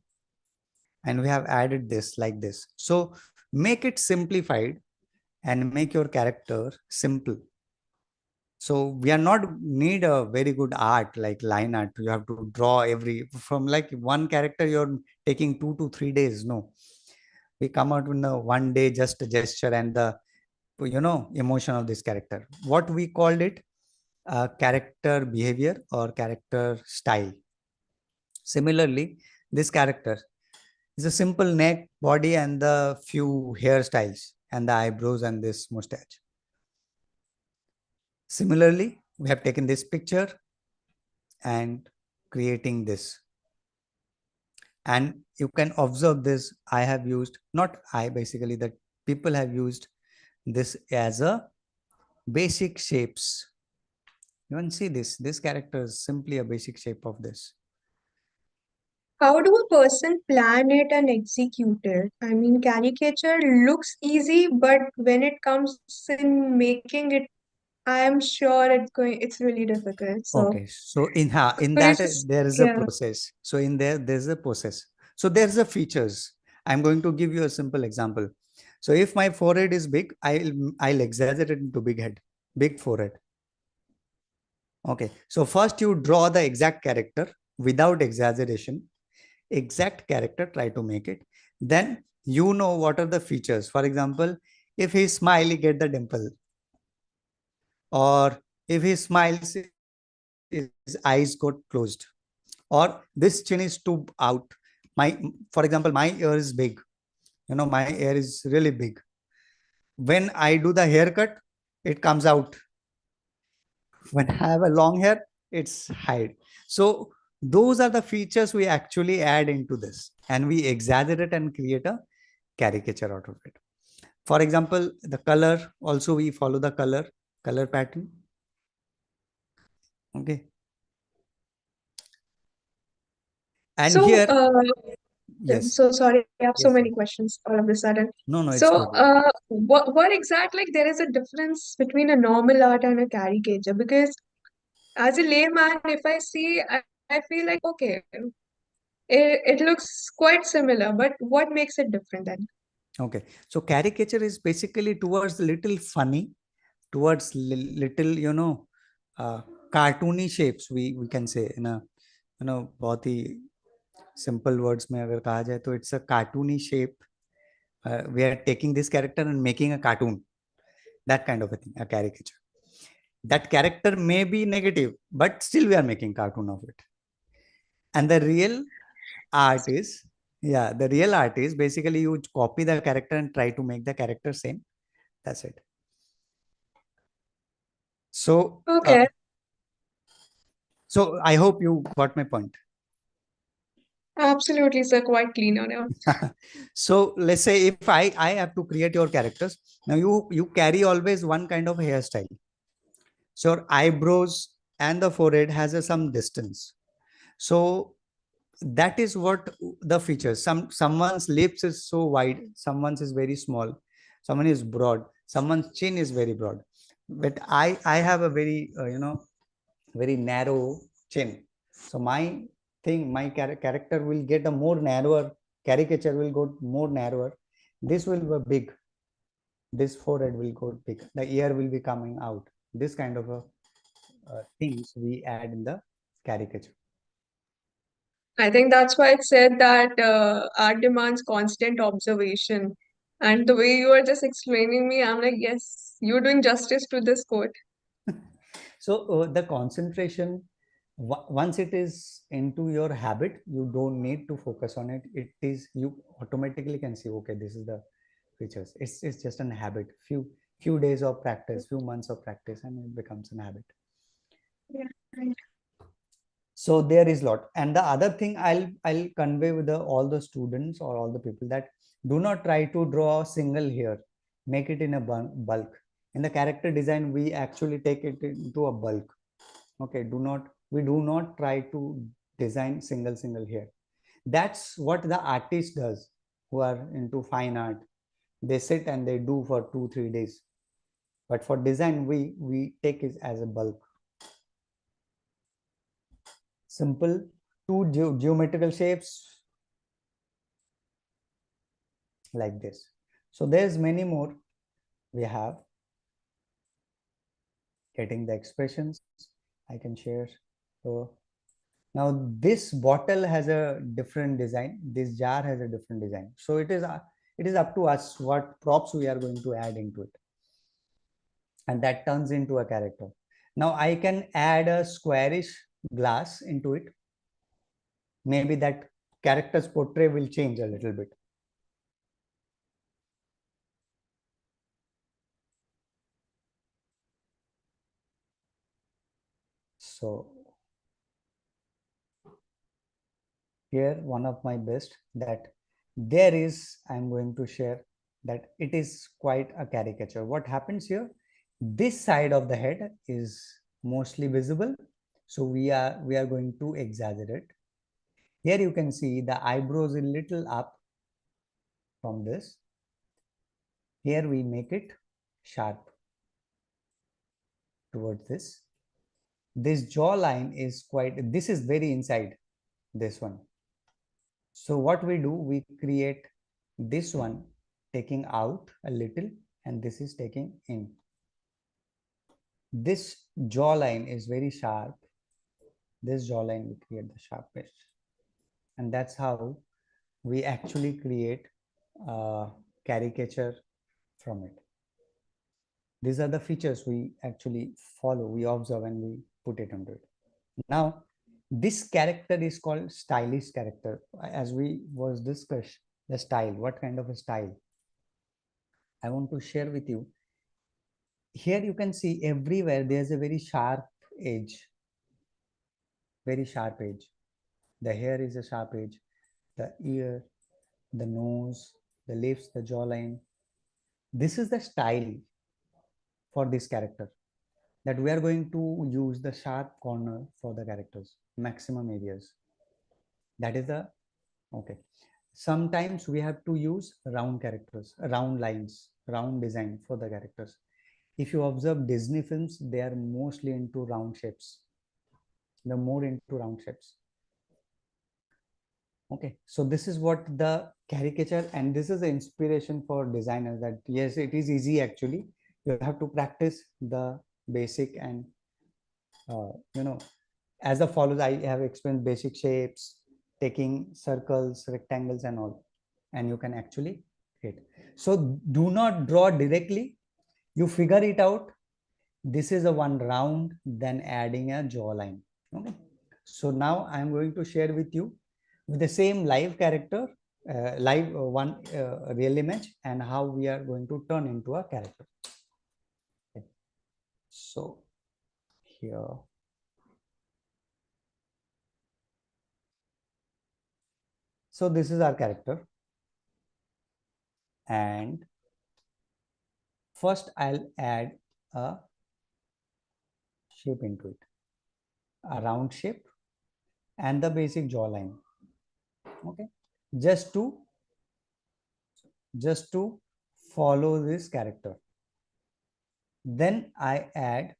and we have added this like this. So make it simplified and make your character simple. So we are not need a very good art like line art. You have to draw every from like one character you're taking 2 to 3 days. No, we come out in a 1 day, just a gesture and the emotion of this character. What we called it, character behavior or character style. Similarly, this character is a simple neck, body, and the few hairstyles and the eyebrows and this mustache. Similarly, we have taken this picture and creating this. And you can observe this. I have used, not I, basically that people have used this as a basic shapes. You can see this character is simply a basic shape of this. How do a person plan it and execute it? I mean, caricature looks easy, but when it comes in making it, I am sure it's really difficult. So Okay, so in could you that just, there is a yeah. process. So in there's a process. So there's a features. I'm going to give you a simple example. So if my forehead is big, I'll exaggerate it into big head, big forehead. Okay, so first you draw the exact character without exaggeration. Exact character, try to make it. Then you know what are the features. For example, if he smile, he get the dimple, or if he smiles, his eyes got closed, or this chin is too out. My, for example, my ear is big. My ear is really big. When I do the haircut, it comes out. When I have a long hair, it's hide. So those are the features we actually add into this, and we exaggerate and create a caricature out of it. For example, the color also, we follow the color pattern. Okay, and So, here, I'm yes, so sorry, I have so yes, many yes. questions all of a sudden. No, no, it's So, totally. what exactly, like, there is a difference between a normal art and a caricature? Because as a layman, if I see, I feel like, okay, it looks quite similar, but what makes it different then? Okay, so caricature is basically towards little funny, towards little, uh, cartoony shapes. We can say in a बहुत ही simple words में अगर कहा जाए तो it's a cartoony shape. We are taking this character and making a cartoon, that kind of a thing, a caricature. That character may be negative, but still we are making cartoon of it. And the real art is, yeah, the real art is basically you copy the character and try to make the character same. That's it. So, Okay, so I hope you got my point. absolutely, sir, quite clean on it. So let's say if I have to create your characters, now you carry always one kind of hairstyle. So your eyebrows and the forehead has some distance. So that is what the features. Someone's lips is so wide, someone's is very small, someone is broad, someone's chin is very broad. But I have a very very narrow chin. So my thing, my character will get a more narrower, caricature will go more narrower. This will be big. This forehead will go big. The ear will be coming out. This kind of things we add in the caricature. I think that's why it said that art demands constant observation. And the way you are just explaining me, I'm like, yes, you're doing justice to this quote. So the concentration, once it is into your habit, you don't need to focus on it. It is, you automatically can see, okay, this is the features. It's just an habit. Few days of practice, few months of practice, and it becomes an habit. Yeah, right. So there is lot. And the other thing I'll convey with all the students or all the people, that do not try to draw a single hair. Make it in a bulk. In the character design, we actually take it into a bulk. Okay, we do not try to design single hair. That's what the artist does, who are into fine art. They sit and they do for 2 3 days. But for design, we take it as a bulk. Simple, two geometrical shapes like this. So there's many more we have. Getting the expressions, I can share. So now this bottle has a different design, this jar has a different design. So it is up to us what props we are going to add into it, and that turns into a character. Now I can add a squarish glass into it. Maybe that character's portrait will change a little bit. So here one of my best, that there is, I'm going to share that it is quite a caricature. What happens here, this side of the head is mostly visible, so we are going to exaggerate. Here you can see the eyebrows a little up from this. Here we make it sharp towards this jawline is quite, this is very inside this one. So what we do, we create this one taking out a little, and this is taking in. This jawline is very sharp. This jawline we create the sharpest. And that's how we actually create a caricature from it. These are the features we actually follow, we observe, and we put it under it. Now, this character is called stylish character. As we was discussed, the style, what kind of a style I want to share with you. Here you can see everywhere there's a very sharp edge, very sharp edge. The hair is a sharp edge, the ear, the nose, the lips, the jawline. This is the style for this character, that we are going to use the sharp corner for the characters, maximum areas. That is the, okay. Sometimes we have to use round characters, round lines, round design for the characters. If you observe Disney films, they are mostly into round shapes. They're more into round shapes. Okay, so this is what the caricature, and this is the inspiration for designers, that yes, it is easy actually. You have to practice the basic, and as the follows, I have explained basic shapes, taking circles, rectangles, and all, and you can actually create. So do not draw directly. You figure it out. This is a one round, then adding a jawline. Okay. So now I am going to share with you with the same live character, live one real image, and how we are going to turn into a character. Okay. So here. So this is our character, and first I'll add a shape into it, a round shape, and the basic jawline. Okay, just to follow this character. Then I add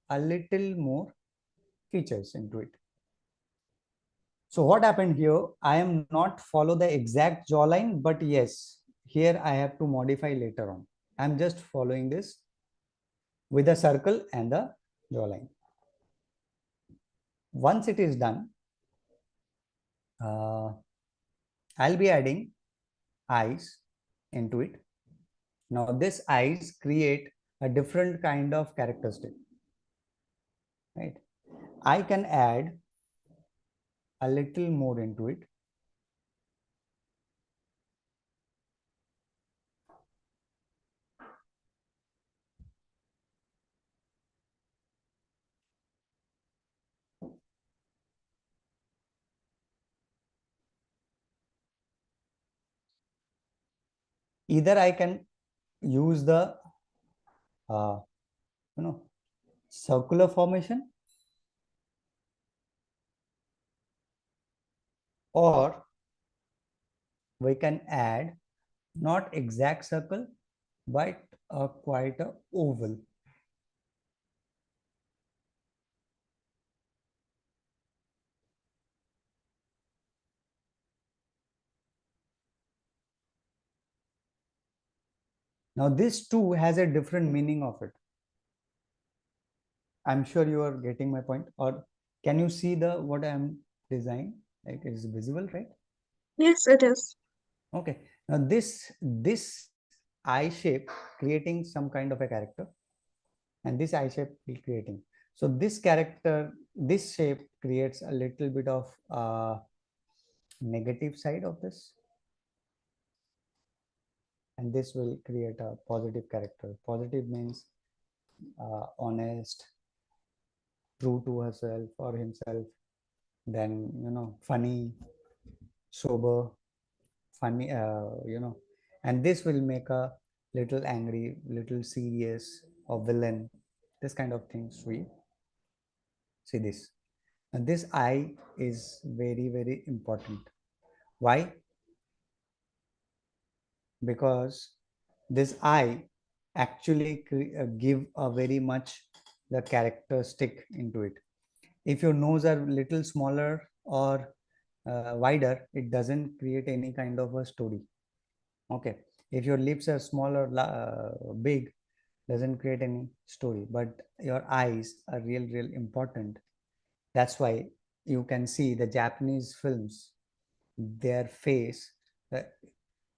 a little more features into it. So what happened here, I am not follow the exact jawline, but yes, here I have to modify later on. I'm just following this with the circle and the jawline. Once it is done, I'll be adding eyes into it. Now this eyes create a different kind of characteristic, right? I can add a little more into it. Either I can use the uh, you know circular formation, or we can add not exact circle but quite a oval. Now this too has a different meaning of it. I'm sure you are getting my point. Or can you see the what I'm designing? Like it is visible, right? Yes, it is. Okay. Now this eye shape creating some kind of a character, and this eye shape will creating. So this character, this shape creates a little bit of negative side of this, and this will create a positive character. Positive means honest, true to herself or himself, then funny, sober, funny, and this will make a little angry, little serious, or villain. This kind of things we see this. And this I is very, very important. Why? Because this I actually give a very much the characteristic into it. If your nose are little smaller or wider, it doesn't create any kind of a story. Okay. If your lips are small or big, doesn't create any story. But your eyes are real important. That's why you can see the Japanese films, their face, uh,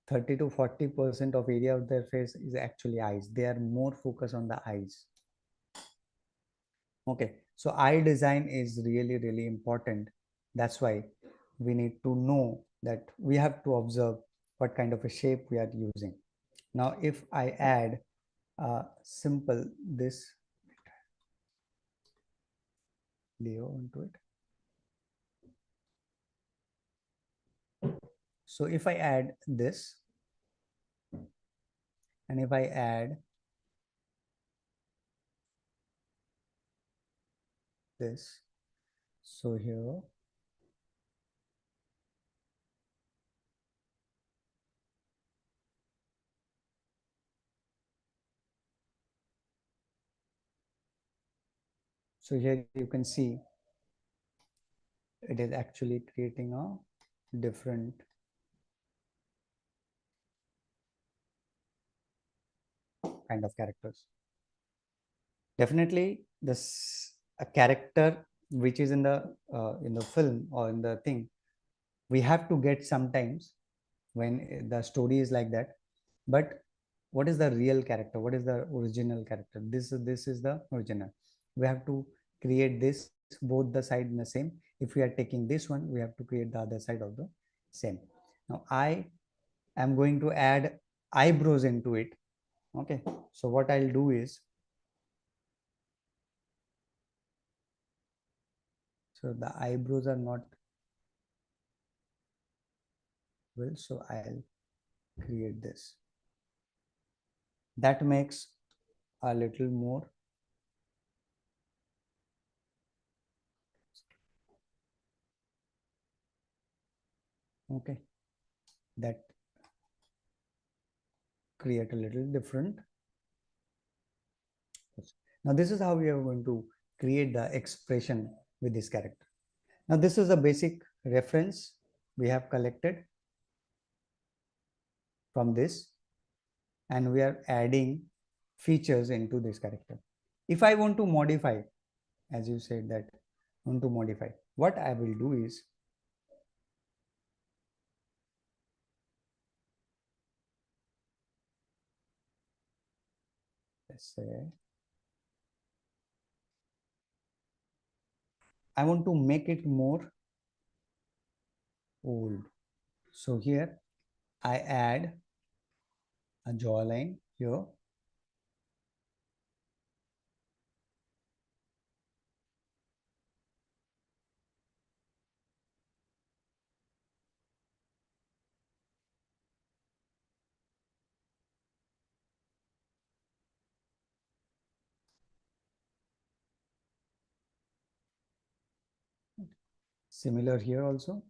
30 to 40% of area of their face is actually eyes. They are more focused on the eyes. Okay, so eye design is really important. That's why we need to know that we have to observe what kind of a shape we are using. Now if I add simple this Leo into it, so if I add this, and if I add this, so here, so here you can see it is actually creating a different kind of characters. Definitely this a character which is in the film or in the thing, we have to get sometimes when the story is like that. But what is the real character? What is the original character? This is the original. We have to create this both the side in the same. If we are taking this one, we have to create the other side of the same. Now I am going to add eyebrows into it. Okay, so what I'll do is, so the eyebrows are not well, so I'll create this. That makes a little more. Okay, that create a little different. Now this is how we are going to create the expression with this character. Now this is a basic reference we have collected from this, and we are adding features into this character. If I want to modify, as you said that want to modify, what I will do is, let's say I want to make it more old. So here I add a jawline here, similar here also.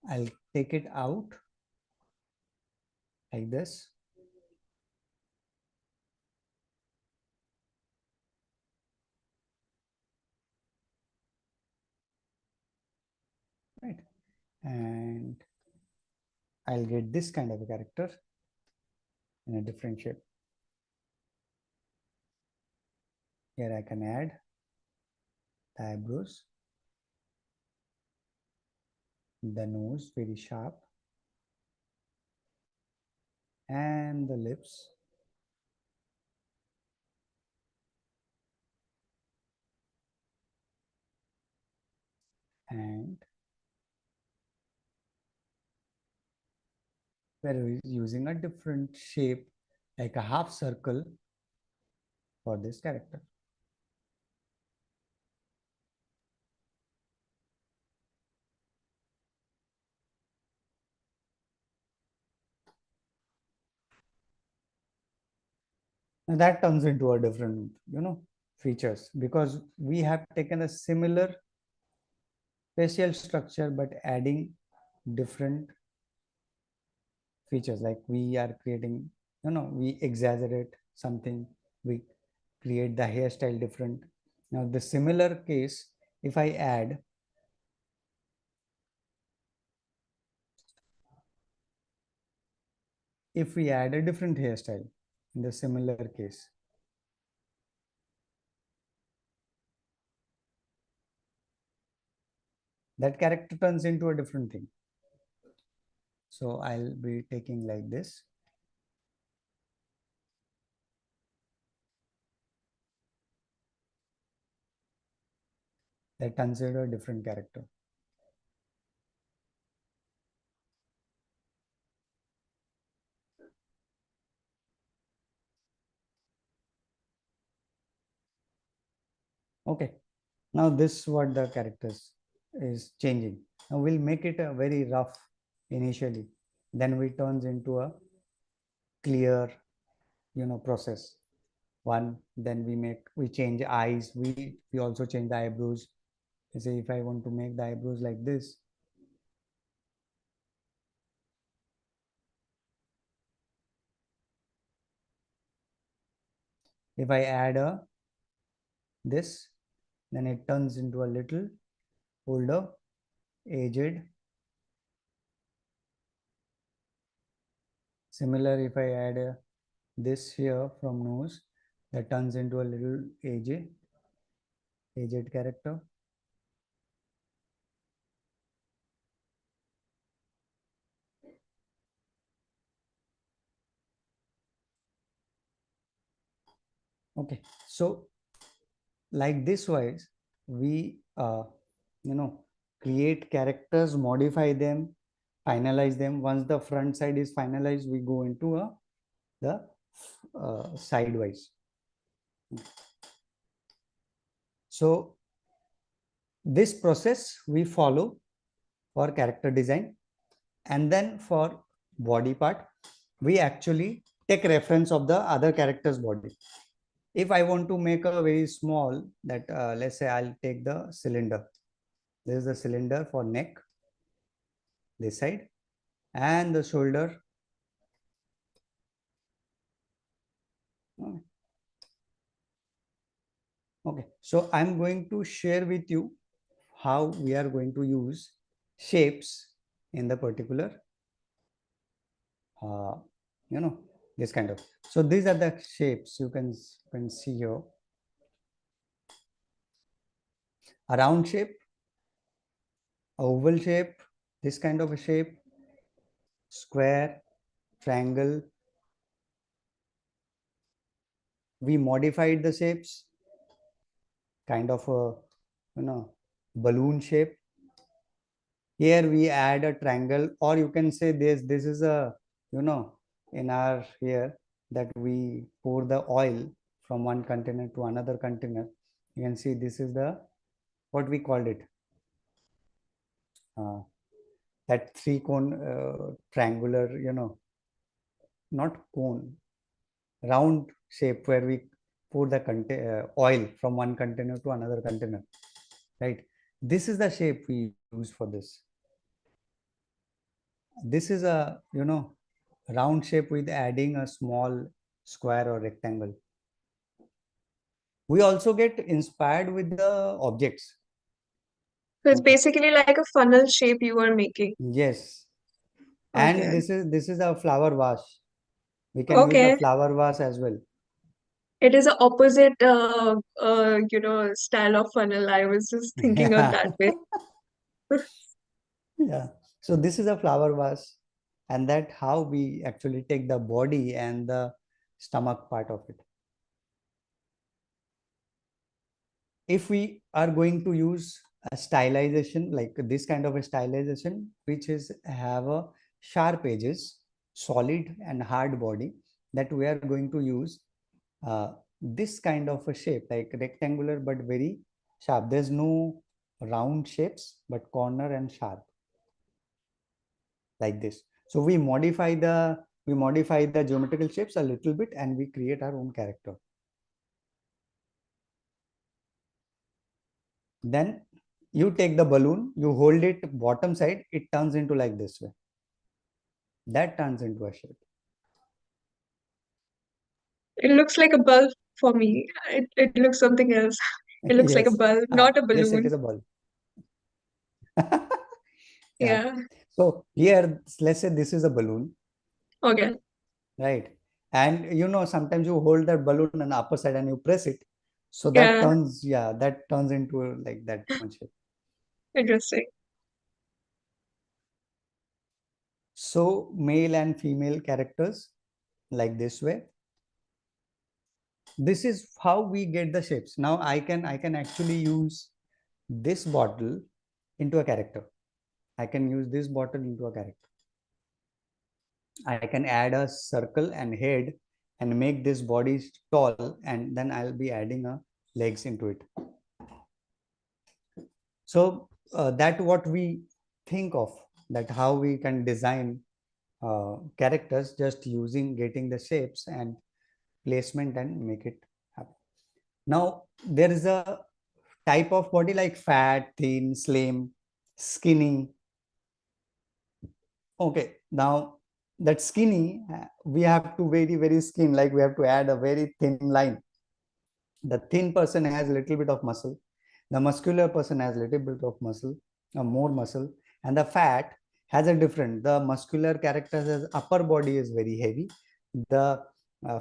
I'll take it out like this. Right. And I'll get this kind of a character in a different shape. Here I can add the eyebrows, the nose very sharp, and the lips. And we're using a different shape like a half circle for this character. And that turns into a different, features, because we have taken a similar facial structure but adding different features. Like we are creating, we exaggerate something, we create the hairstyle different. Now the similar case, if I add, if we add a different hairstyle in the similar case, that character turns into a different thing. So I'll be taking like this. That turns into a different character. Okay. Now this what the characters is changing. Now we'll make it a very rough initially. Then we turns into a clear, process. One, then we change eyes. We also change the eyebrows. Say if I want to make the eyebrows like this, if I add a this, then it turns into a little older, aged. Similar, if I add this here from nose, that turns into a little aged character. Okay, so like this wise, we create characters, modify them, finalize them. Once the front side is finalized, we go into the sidewise. So this process we follow for character design, and then for body part we actually take reference of the other character's body. If I want to make a very small, that let's say I'll take the cylinder. This is the cylinder for neck, this side, and the shoulder. Okay, so I'm going to share with you how we are going to use shapes in the particular, uh, you know, this kind of. So these are the shapes you can see here. A round shape, a oval shape, this kind of a shape, square, triangle. We modified the shapes, kind of a, you know, balloon shape. Here we add a triangle, or you can say this is a, you know, in our here that we pour the oil from one container to another container. You can see this is the, what we called it, uh, that three cone triangular, you know, not cone, round shape where we pour the oil from one container to another container, right? This is the shape we use for this. This is a, you know, round shape with adding a small square or rectangle. We also get inspired with the objects. So it's Okay. basically like a funnel shape you are making. Yes. And Okay. this is a flower vase. We can use a Okay. flower vase as well. It is a opposite, style of funnel. I was just thinking of Yeah. that way. Yeah. So this is a flower vase, and that how we actually take the body and the stomach part of it. If we are going to use a stylization like this kind of a stylization, which is have a sharp edges, solid and hard body, that we are going to use this kind of a shape like rectangular but very sharp. There's no round shapes but corner and sharp, like this. So we modify the geometrical shapes a little bit and we create our own character. Then you take the balloon, you hold it bottom side, it turns into like this way. That turns into a shape. It looks like a bulb for me. It looks something else. It looks like a Yes. bulb, not a Yes, it balloon. is a ball. Yeah. Yeah. So here, let's say this is a balloon, Okay. right? And you know, sometimes you hold that balloon on the upper side and you press it. So that Yeah. turns, yeah, that turns into like that one shape. Interesting. So male and female characters like this way. This is how we get the shapes. Now I can actually use this bottle into a character. I can use this bottle into a character. I can add a circle and head and make this body tall, and then I'll be adding a legs into it. So that what we think of, that how we can design characters just using getting the shapes and placement and make it happen. Now there is a type of body like fat, thin, slim, skinny. Okay, now that skinny, we have to very skin, like we have to add a very thin line. The thin person has a little bit of muscle. The muscular person has a little bit of muscle, more muscle, and the fat has a different. The muscular character has upper body is very heavy. The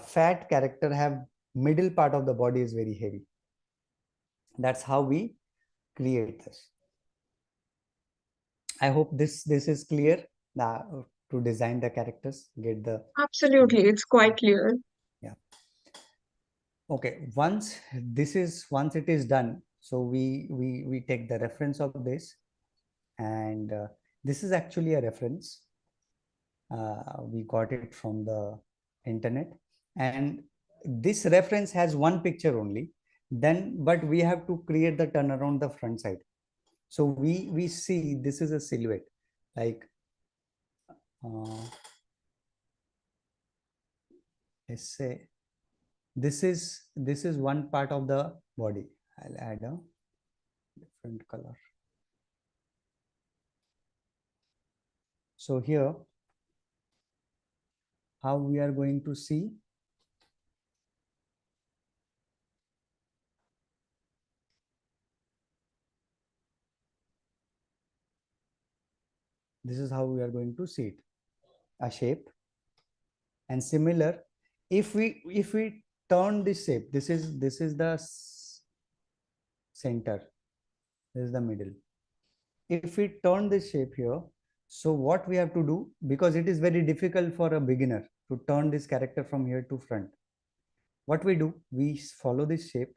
fat character have middle part of the body is very heavy. That's how we create this. I hope this is clear. To design the characters, get the, Absolutely. It's quite clear. yeah. Okay, once it is done, so we take the reference of this, and this is actually a reference. We got it from the internet, and this reference has one picture only. Then, but we have to create the turnaround the front side. So we see this is a silhouette, like uh, let's say this is one part of the body. I'll add a different color. So here, how we are going to see, this is how we are going to see it, a shape. And similar, if we turn this shape, this is the center, this is the middle. If we turn this shape here, so what we have to do, because it is very difficult for a beginner to turn this character from here to front, what we do, we follow this shape,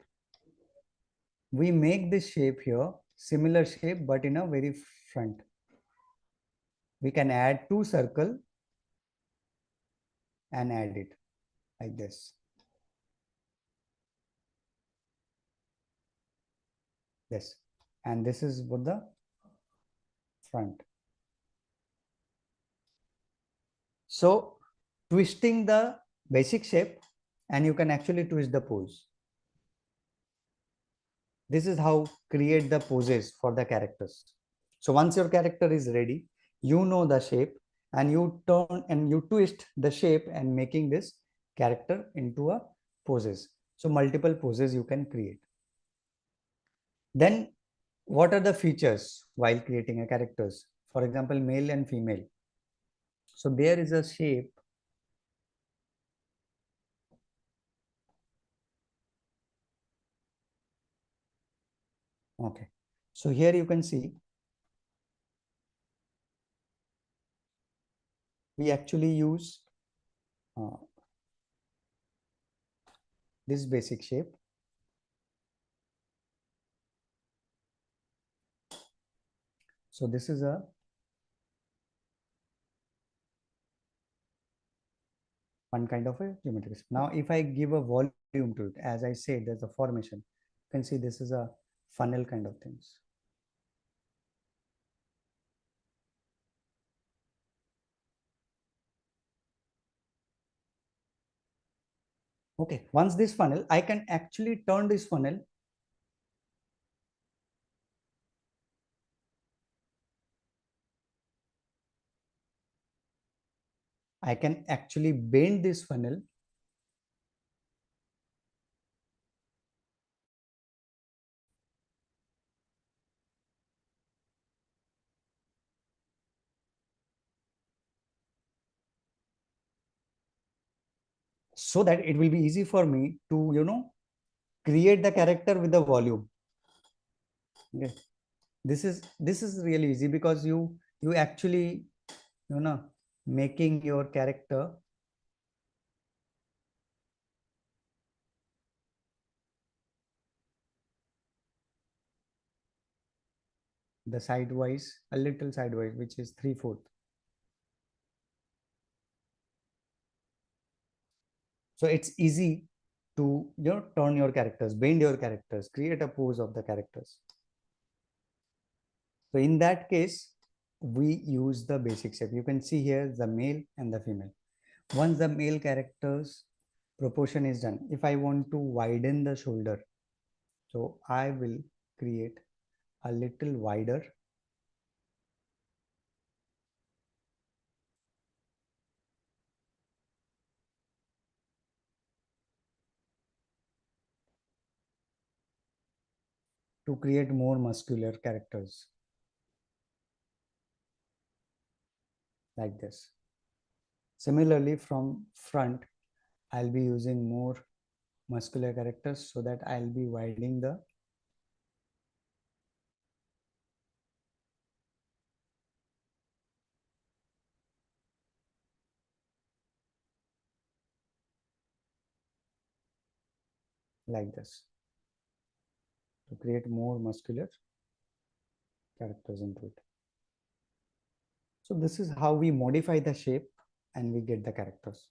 we make this shape here similar shape but in a very front. We can add two circle and add it like this, and this is for the front. So twisting the basic shape, and you can actually twist the pose. This is how create the poses for the characters. So once your character is ready, you know the shape, and you turn and you twist the shape and making this character into a poses. So multiple poses you can create. Then what are the features while creating a characters? For example, male and female. So there is a shape. Okay. So here you can see we actually use uh, this basic shape. So this is a one kind of a geometry. Now, if I give a volume to it, as I said, there's a formation. You can see this is a funnel kind of things. Okay, once this funnel, I can actually turn this funnel. I can actually bend this funnel so that it will be easy for me to, create the character with the volume. Okay. This is really easy because you actually, making your character the sidewise, a little sidewise, which is 3/4. So it's easy to turn your characters, bend your characters, create a pose of the characters. So in that case, we use the basic shape. You can see here the male and the female. Once the male characters proportion is done, if I want to widen the shoulder, so I will create a little wider. To create more muscular characters like this. Similarly, from front, I'll be using more muscular characters so that I'll be widening the like this to create more muscular characters into it. So this is how we modify the shape and we get the characters.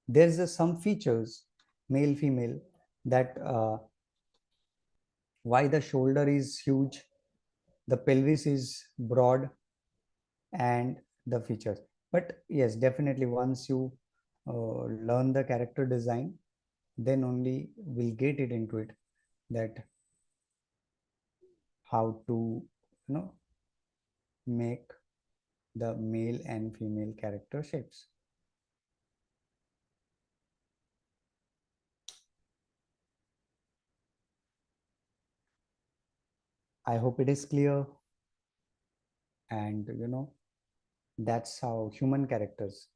There's some features, male, female, that why the shoulder is huge, the pelvis is broad, and the features. But yes, definitely once you learn the character design, then only we'll get it into it, that how to make the male and female character shapes. I hope it is clear. And that's how human characters,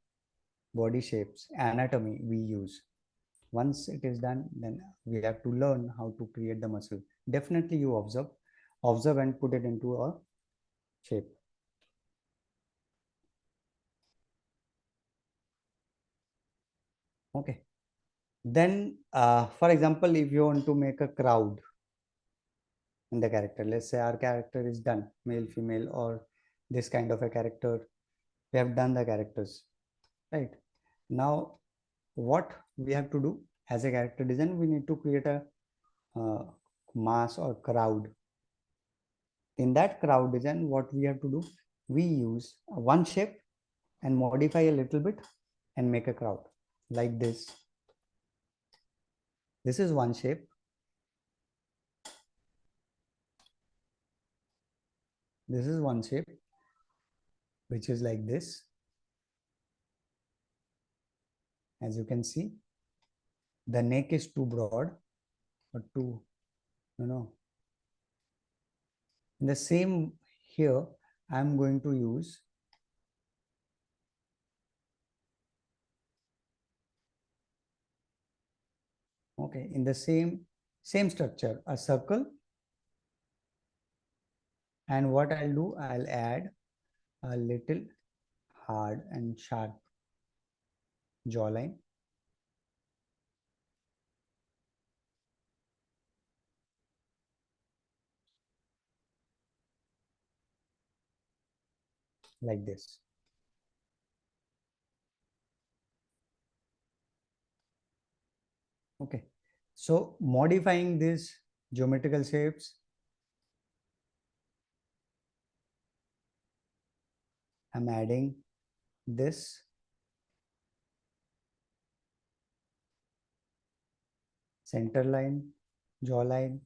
body shapes, anatomy we use. Once it is done, then we have to learn how to create the muscle. Definitely you observe and put it into a shape. Okay. Then for example, if you want to make a crowd in the character, let's say our character is done, male, female, or this kind of a character, we have done the characters, right? Now what we have to do as a character design, we need to create a uh, mass or crowd. In that crowd design, what we have to do, we use one shape and modify a little bit and make a crowd like this. This is one shape. This is one shape, which is like this. As you can see, the neck is too broad or too, you know, in the same here, I'm going to use okay, in the same structure, a circle. And what I'll do, I'll add a little hard and sharp jawline. Like this. Okay. So modifying these geometrical shapes, I'm adding this center line, jawline,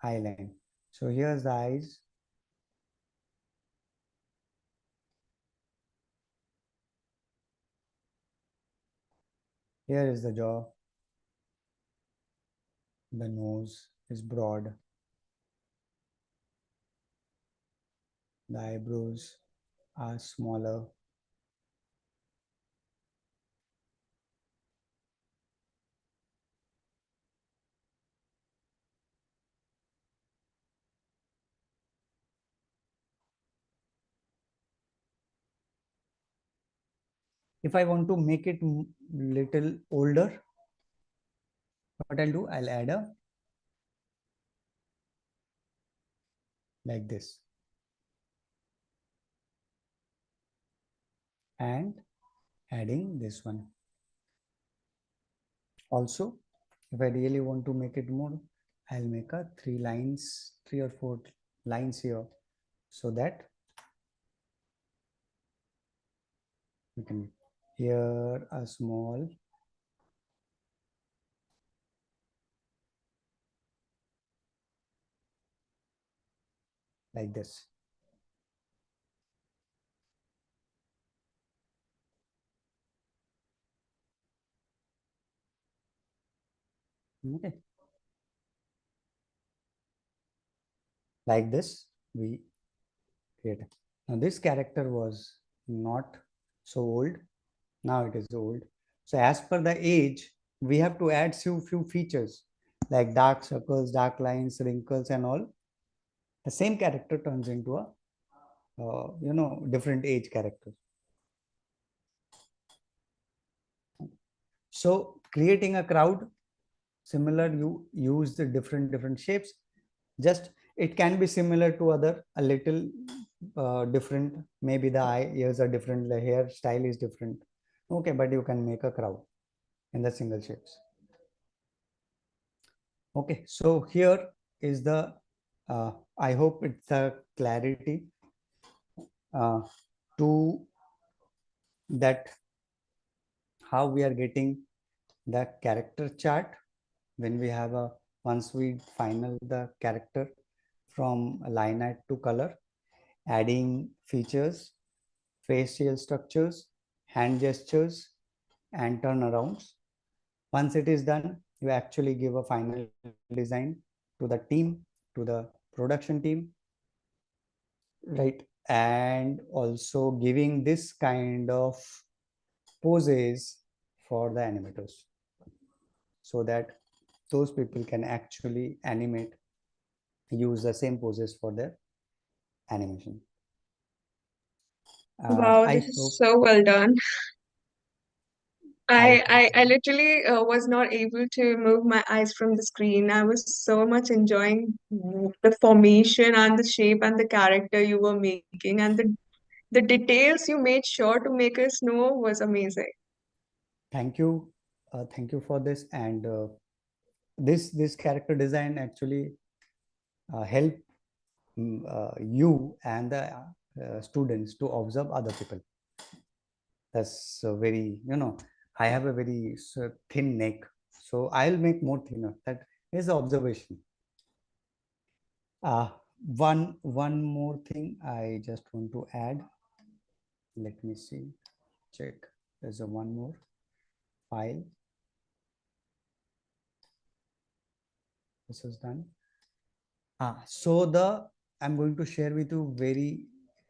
eye line. So here's the eyes. Here is the jaw. The nose is broad. The eyebrows are smaller. If I want to make it little older, what I'll do, I'll add a like this. And adding this one. Also, if I really want to make it more, I'll make a 3 or 4 lines here, so that you can here a small like this. Okay. Like this we create. Now this character was not so old. Now it is old. So as per the age, we have to add few features like dark circles, dark lines, wrinkles, and all. The same character turns into a different age character. So creating a crowd, similar, you use the different shapes. Just it can be similar to other, a little different. Maybe the eye ears are different, the hair style is different. Okay, but you can make a crowd in the single shapes. Okay, so here is the I hope it's a clarity to that how we are getting the character chart when we have a once we final the character from line art to color, adding features, facial structures, hand gestures, and turnarounds. Once it is done, you actually give a final design to the team, to the production team, right? And also giving this kind of poses for the animators so that those people can actually animate, use the same poses for their animation. Wow, I this is hope so well done. I I literally was not able to move my eyes from the screen. I was so much enjoying the formation and the shape and the character you were making, and the details you made sure to make us know was amazing. thank you for this. And this character design actually help you and the students to observe other people. That's very, I have a very thin neck, so I'll make more thinner. That is the observation. uh, one more thing I just want to add. Let me see, check. There's a one more file. This is done. So the I'm going to share with you very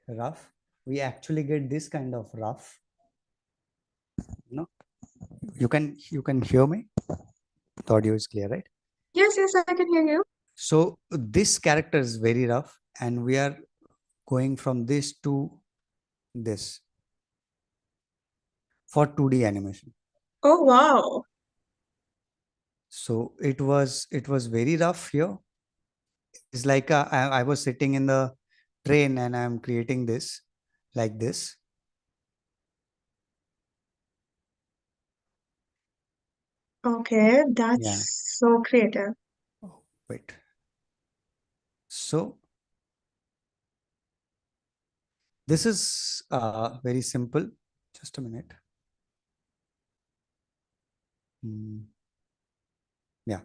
rough. We actually get this kind of rough. No, you can hear me. The audio is clear, right? Yes, yes, I can hear you. So this character is very rough, and we are going from this to this for 2D animation. Oh, wow. So it was very rough here. It's like I was sitting in the train and I'm creating this like this. Okay, Yeah. that's so creative. Oh, wait. So this is very simple. Just a minute. Mm, yeah.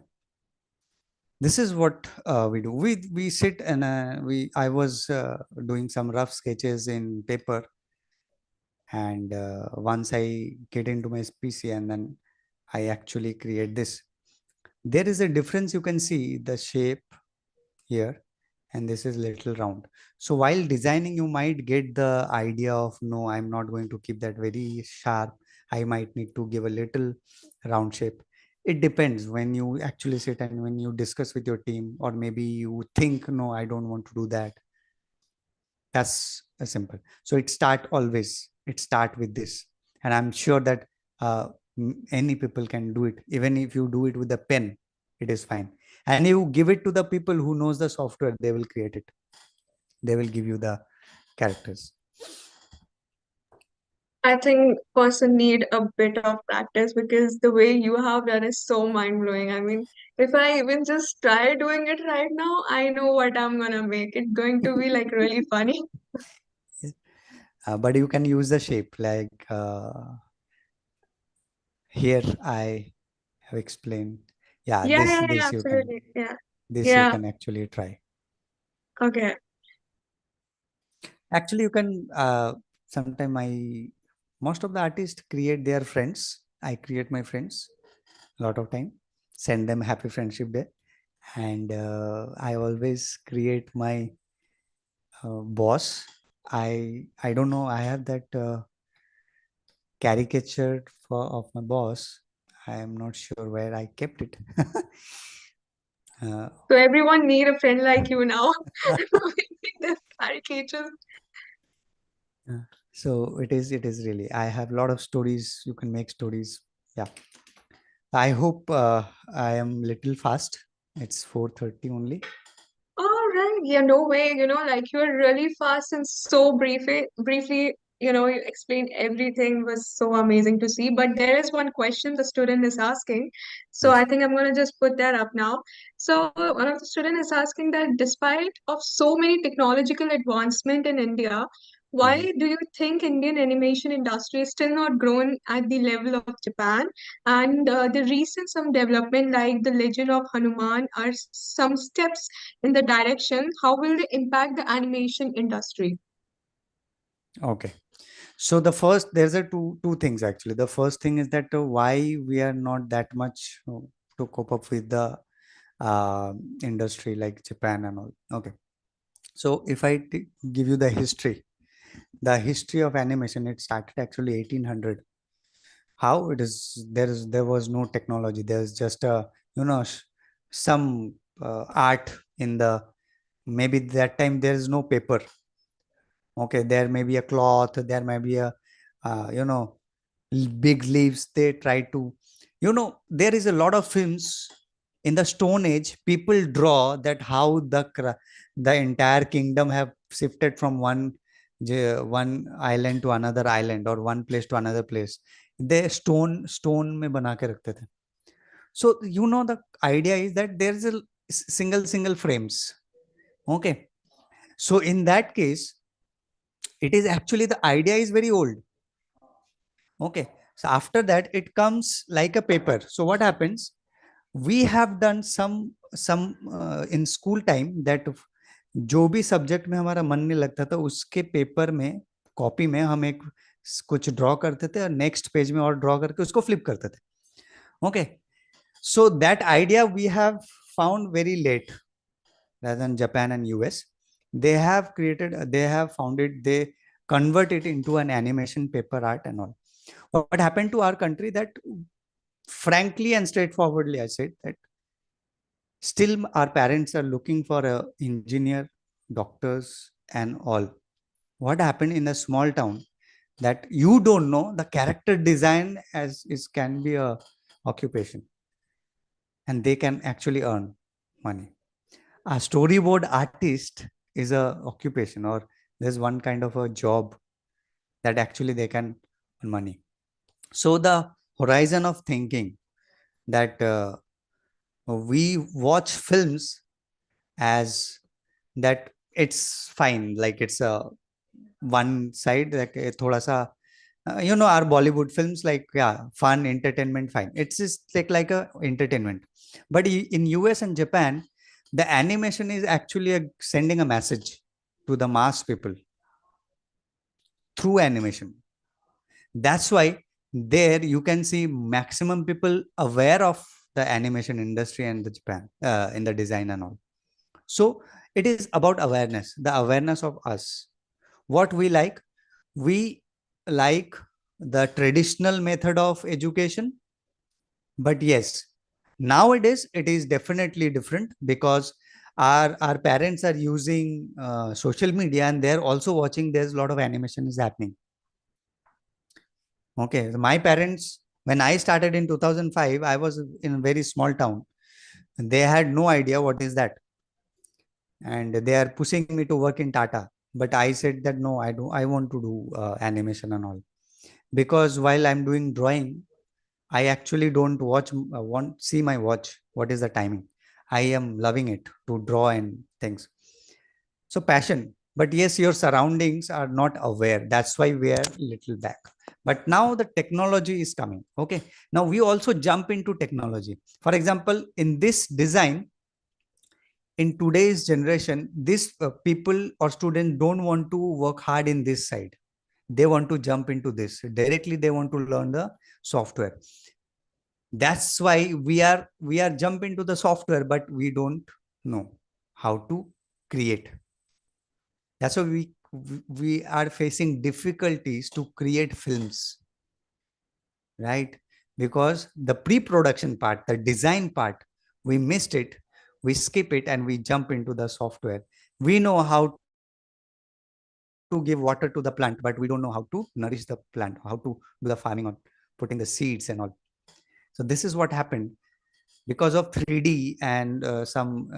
This is what we do. We sit and we. I was doing some rough sketches in paper, and once I get into my PC and then I actually create this. There is a difference. You can see the shape here, and this is little round. So while designing, you might get the idea of, no, I'm not going to keep that very sharp. I might need to give a little round shape. It depends when you actually sit and when you discuss with your team, or maybe you think, no, I don't want to do that. That's a simple. So it start with this, and I'm sure that uh, any people can do it. Even if you do it with a pen, it is fine. And you give it to the people who knows the software, they will create it. They will give you the characters. I think person need a bit of practice because the way you have done is so mind blowing. I mean, if I even just try doing it right now, I know what I'm gonna make. It's going to be like really funny. But you can use the shape like here I have explained. Yeah, Yeah, yeah, yeah, this you can, absolutely. Yeah. this you Yeah. can actually try. Okay. Actually, you can sometime I most of the artists create their friends. I create my friends a lot of time, send them happy friendship day, and I always create my boss. I don't know. I have that caricature for of my boss. I am not sure where I kept it. uh, So everyone need a friend like you now. Making the caricatures. so it is really. I have a lot of stories. You can make stories. Yeah. I hope I am little fast. It's 4:30 only. All right. Yeah, no way. Like you're really fast and so briefly, you explained everything was so amazing to see. But there is one question the student is asking. So I Yes. think I'm gonna just put that up now. So one of the student is asking that despite of so many technological advancement in India, Why do you think Indian animation industry is still not grown at the level of Japan? And the recent some development like the Legend of Hanuman are some steps in the direction. How will they impact the animation industry? Okay. So the first, there's a two things actually. The first thing is that why we are not that much to cope up with the uh, industry like Japan and all. Okay. So if I give you the history of animation, it started actually 1800. How it is, there was no technology. There's just a, you know, some art in the, maybe that time there is no paper. Okay, there may be a cloth, there may be a you know, big leaves. They try to, you know, there is a lot of films in the stone age. People draw that how the entire kingdom have shifted from one island to another island, or one place to another place. They stone में बना के रखते थे. So you know, the idea is that there is a single frames. Okay, so in that case, it is actually, the idea is very old. Okay, so after that it comes like a paper. So what happens, we have done some in school time that जो भी subject में हमारा मन नहीं लगता था, उसके paper में, कॉपी में हम एक कुछ ड्रॉ करते थे, और नेक्स्ट पेज में और ड्रॉ करके उसको फ्लिप करते थे. Okay, so that idea we have found very late, rather than Japan and US. They have created, they have found it, they convert it into an animation, paper art and all. What happened to our country, that frankly and straightforwardly I said that still our parents are looking for a engineer, doctors and all. What happened in a small town, that you don't know, the character design as is can be a occupation, and they can actually earn money. A storyboard artist is a occupation, or there's one kind of a job that actually they can earn money. So the horizon of thinking that we watch films as that, it's fine, like it's a one side, like thoda sa, you know, our Bollywood films, like, yeah, fun entertainment, fine, it's just like a entertainment. But in US and Japan, the animation is actually sending a message to the mass people through animation. That's why there you can see maximum people aware of the animation industry and the Japan in the design and all. So it is about awareness, the awareness of us, what we like the traditional method of education. But yes, nowadays it is definitely different, because our parents are using social media, and they're also watching, there's a lot of animation is happening. Okay, my parents, when I started in 2005, I was in a very small town. They had no idea what is that, and they are pushing me to work in Tata. But I said that no, I do. I want to do animation and all, because while I'm doing drawing, I actually don't want see my watch. What is the timing? I am loving it to draw and things. So passion. But yes, your surroundings are not aware. That's why we are little back. But now the technology is coming. Okay. Now we also jump into technology. For example, in this design, in today's generation, this people or students don't want to work hard in this side. They want to jump into this directly. They want to learn the software. That's why we are jump into the software, but we don't know how to create. That's why we are facing difficulties to create films, right? Because the pre-production part, the design part, we missed it, we skip it, and we jump into the software. We know how to give water to the plant, but we don't know how to nourish the plant, how to do the farming on putting the seeds and all. So this is what happened. Because of 3D and some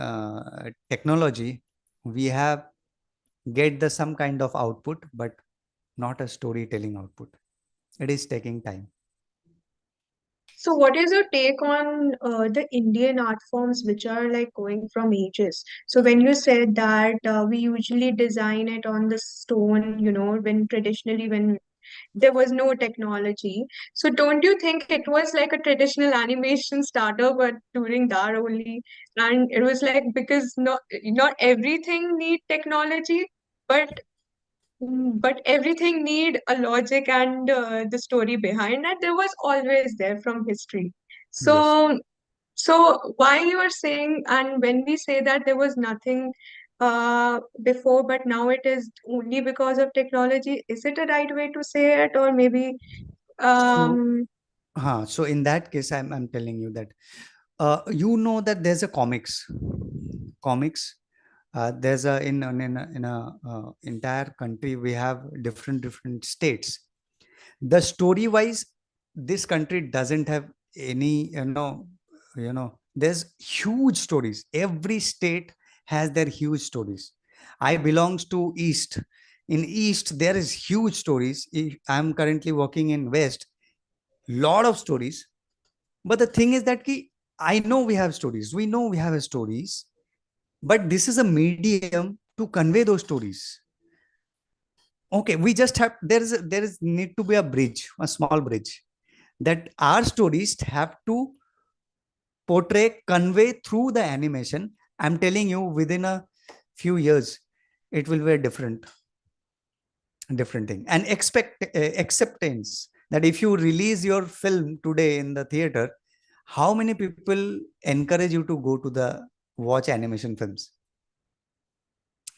technology, we have get the some kind of output, but not a storytelling output. It is taking time. So, what is your take on the Indian art forms which are like going from ages? So, when you said that we usually design it on the stone, when traditionally when there was no technology. So, don't you think it was like a traditional animation starter, but during that only, and it was like because not everything need technology, but but everything need a logic and the story behind that. There was always there from history. Yes. So, so why you are saying, and when we say that there was nothing before, but now it is only because of technology, is it a right way to say it, or maybe So, um so in that case, I'm telling you that you know that there's a comics. There's a in a entire country we have different states. The story wise, this country doesn't have any there's huge stories. Every state has their huge stories. I belongs to east. In east there is huge stories. I'm currently working in west, lot of stories. But the thing is that I know we have stories, we know we have stories, but this is a medium to convey those stories. Okay, we just have, there is need to be a bridge, a small bridge, that our stories have to portray, convey through the animation. I'm telling you, within a few years it will be a different thing. And expect acceptance that if you release your film today in the theater, how many people encourage you to go to the watch animation films,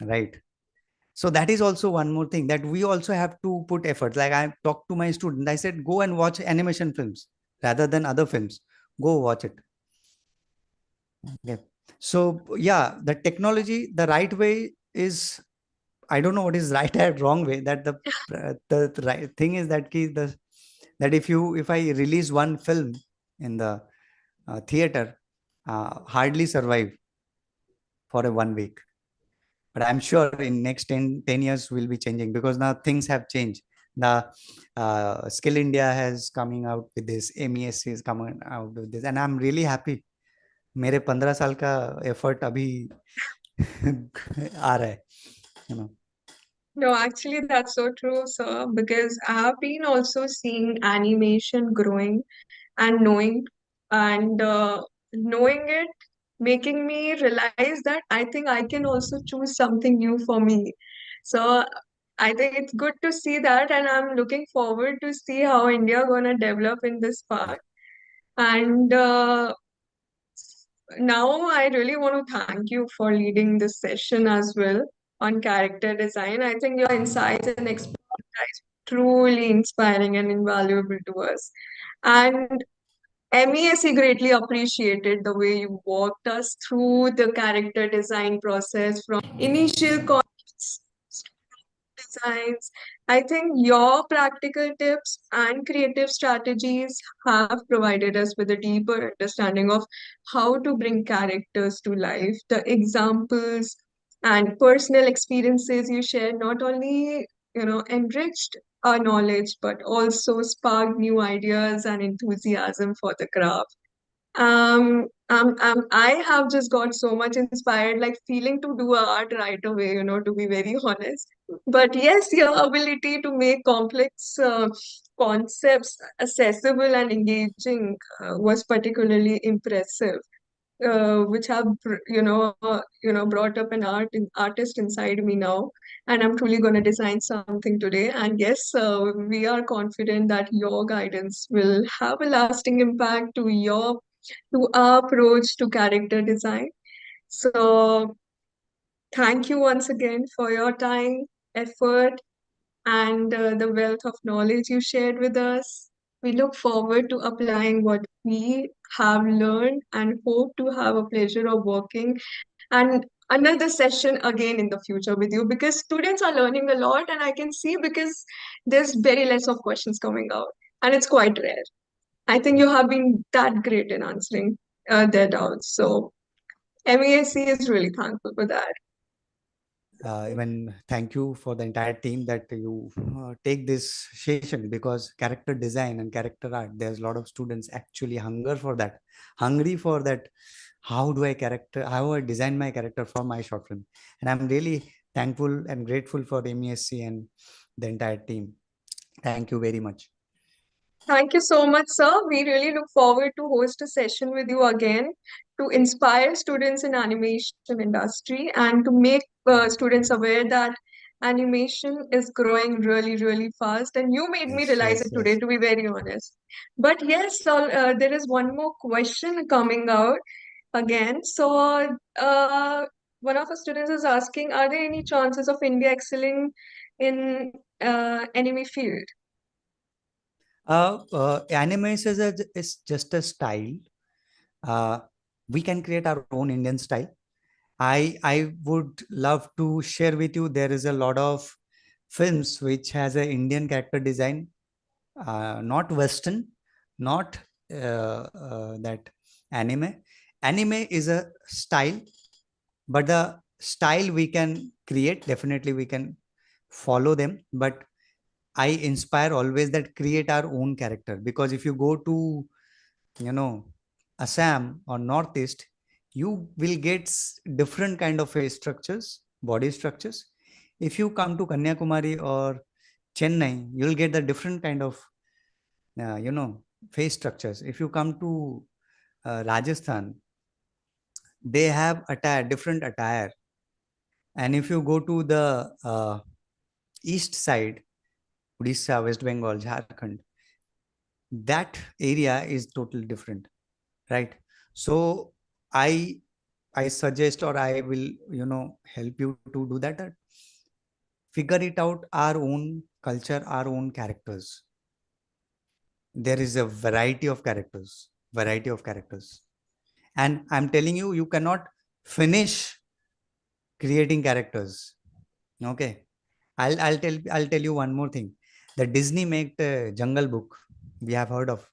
right? So that is also one more thing, that we also have to put effort. Like I talked to my student, I said go and watch animation films rather than other films. Go watch it. Okay. So yeah, the technology, the right way is, I don't know what is right and wrong way. That the right thing is that that if I release one film in the theater, hardly survive for a 1 week. But I'm sure in next 10 years will be changing, because now things have changed. The Skill India has coming out with this, MESC is coming out with this, and I'm really happy. मेरे 15 साल का effort अभी आ रहा है, you know. no, actually that's so true, sir, because I have been also seeing animation growing and knowing it, making me realize that I think I can also choose something new for me. So I think it's good to see that, and I'm looking forward to see how India gonna develop in this part. And now I really want to thank you for leading this session as well on character design. I think your insights and expertise truly inspiring and invaluable to us. And MESC greatly appreciated the way you walked us through the character design process from initial concepts designs. I think your practical tips and creative strategies have provided us with a deeper understanding of how to bring characters to life. The examples and personal experiences you shared not only, enriched our knowledge, but also sparked new ideas and enthusiasm for the craft. I have just got so much inspired, like feeling to do art right away, to be very honest. But yes, your ability to make complex concepts accessible and engaging was particularly impressive, which have, brought up an artist inside me now, and I'm truly going to design something today. And yes, we are confident that your guidance will have a lasting impact to our approach to character design. So, thank you once again for your time, effort, and the wealth of knowledge you shared with us. We look forward to applying what we have learned and hope to have a pleasure of working and another session again in the future with you, because students are learning a lot, and I can see because there's very less of questions coming out and it's quite rare. I think you have been that great in answering their doubts. So MESC is really thankful for that. Even thank you for the entire team that you take this session, because character design and character art, there's a lot of students actually hungry for that. How I design my character for my short film. And I'm really thankful and grateful for MESC and the entire team. Thank you very much. Thank you so much, sir. We really look forward to host a session with you again to inspire students in animation industry and to make students aware that animation is growing really, really fast. And you made me Yes, realize yes, it today, yes. to be very honest. But yes, so, there is one more question coming out again. So, one of the students is asking, are there any chances of India excelling in anime field? Anime is just a style. Uh, we can create our own Indian style. I would love to share with you. There is a lot of films which has a Indian character design, not Western, not that anime. Anime is a style, but the style we can create, definitely we can follow them. But I inspire always that create our own character, because if you go to, you know, Assam or Northeast, you will get different kind of face structures, body structures. If you come to Kanyakumari or Chennai, you'll get the different kind of, you know, face structures. If you come to Rajasthan, they have different attire. And if you go to the east side, Odisha, West Bengal, Jharkhand, that area is totally different, right? So I I suggest, or I will, you know, help you to do that. Figure it out our own culture, our own characters. There is a variety of characters. And I'm telling you, you cannot finish creating characters. Okay. I'll tell you one more thing. The Disney made the Jungle Book. We have heard of.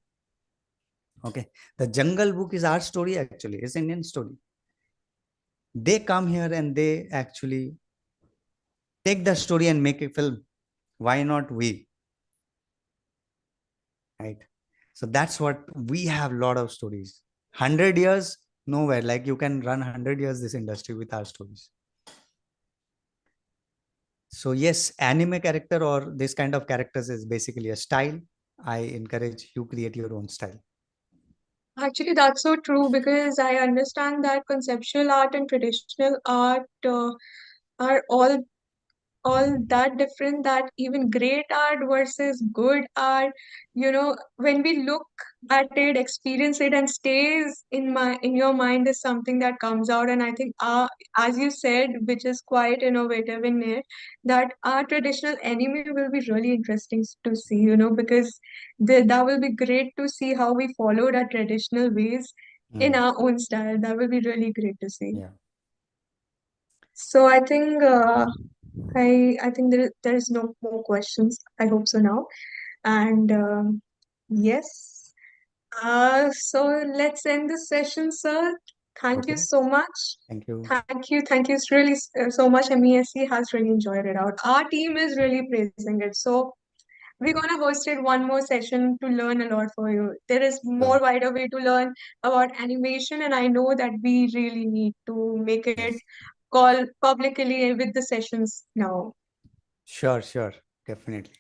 Okay. The Jungle Book is our story actually. It's Indian story. They come here and they actually take the story and make a film. Why not we? Right? So that's what we have. A lot of stories. 100 years nowhere. Like you can run 100 years this industry with our stories. So yes, anime character or this kind of characters is basically a style. I encourage you create your own style. Actually, that's so true because I understand that conceptual art and traditional art are all that different, that even great art versus good art, when we look at it, experience it, and stays in your mind, is something that comes out. And I think, as you said, which is quite innovative in it, that our traditional anime will be really interesting to see, because that will be great to see how we followed our traditional ways in Mm, our own style. That will be really great to see. yeah. So I think I think there is no more questions. I hope so now. And yes. So let's end this session, sir. Thank you Okay. so much. Thank you. Thank you really so much. MESC has really enjoyed it out. Our team is really praising it. So we're gonna host it one more session to learn a lot for you. There is more Sure. wider way to learn about animation, and I know that we really need to make it Yes. call publicly with the sessions now. Sure. Sure. Definitely.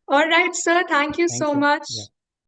All right, sir. Thank you Thank so you. much. Yeah.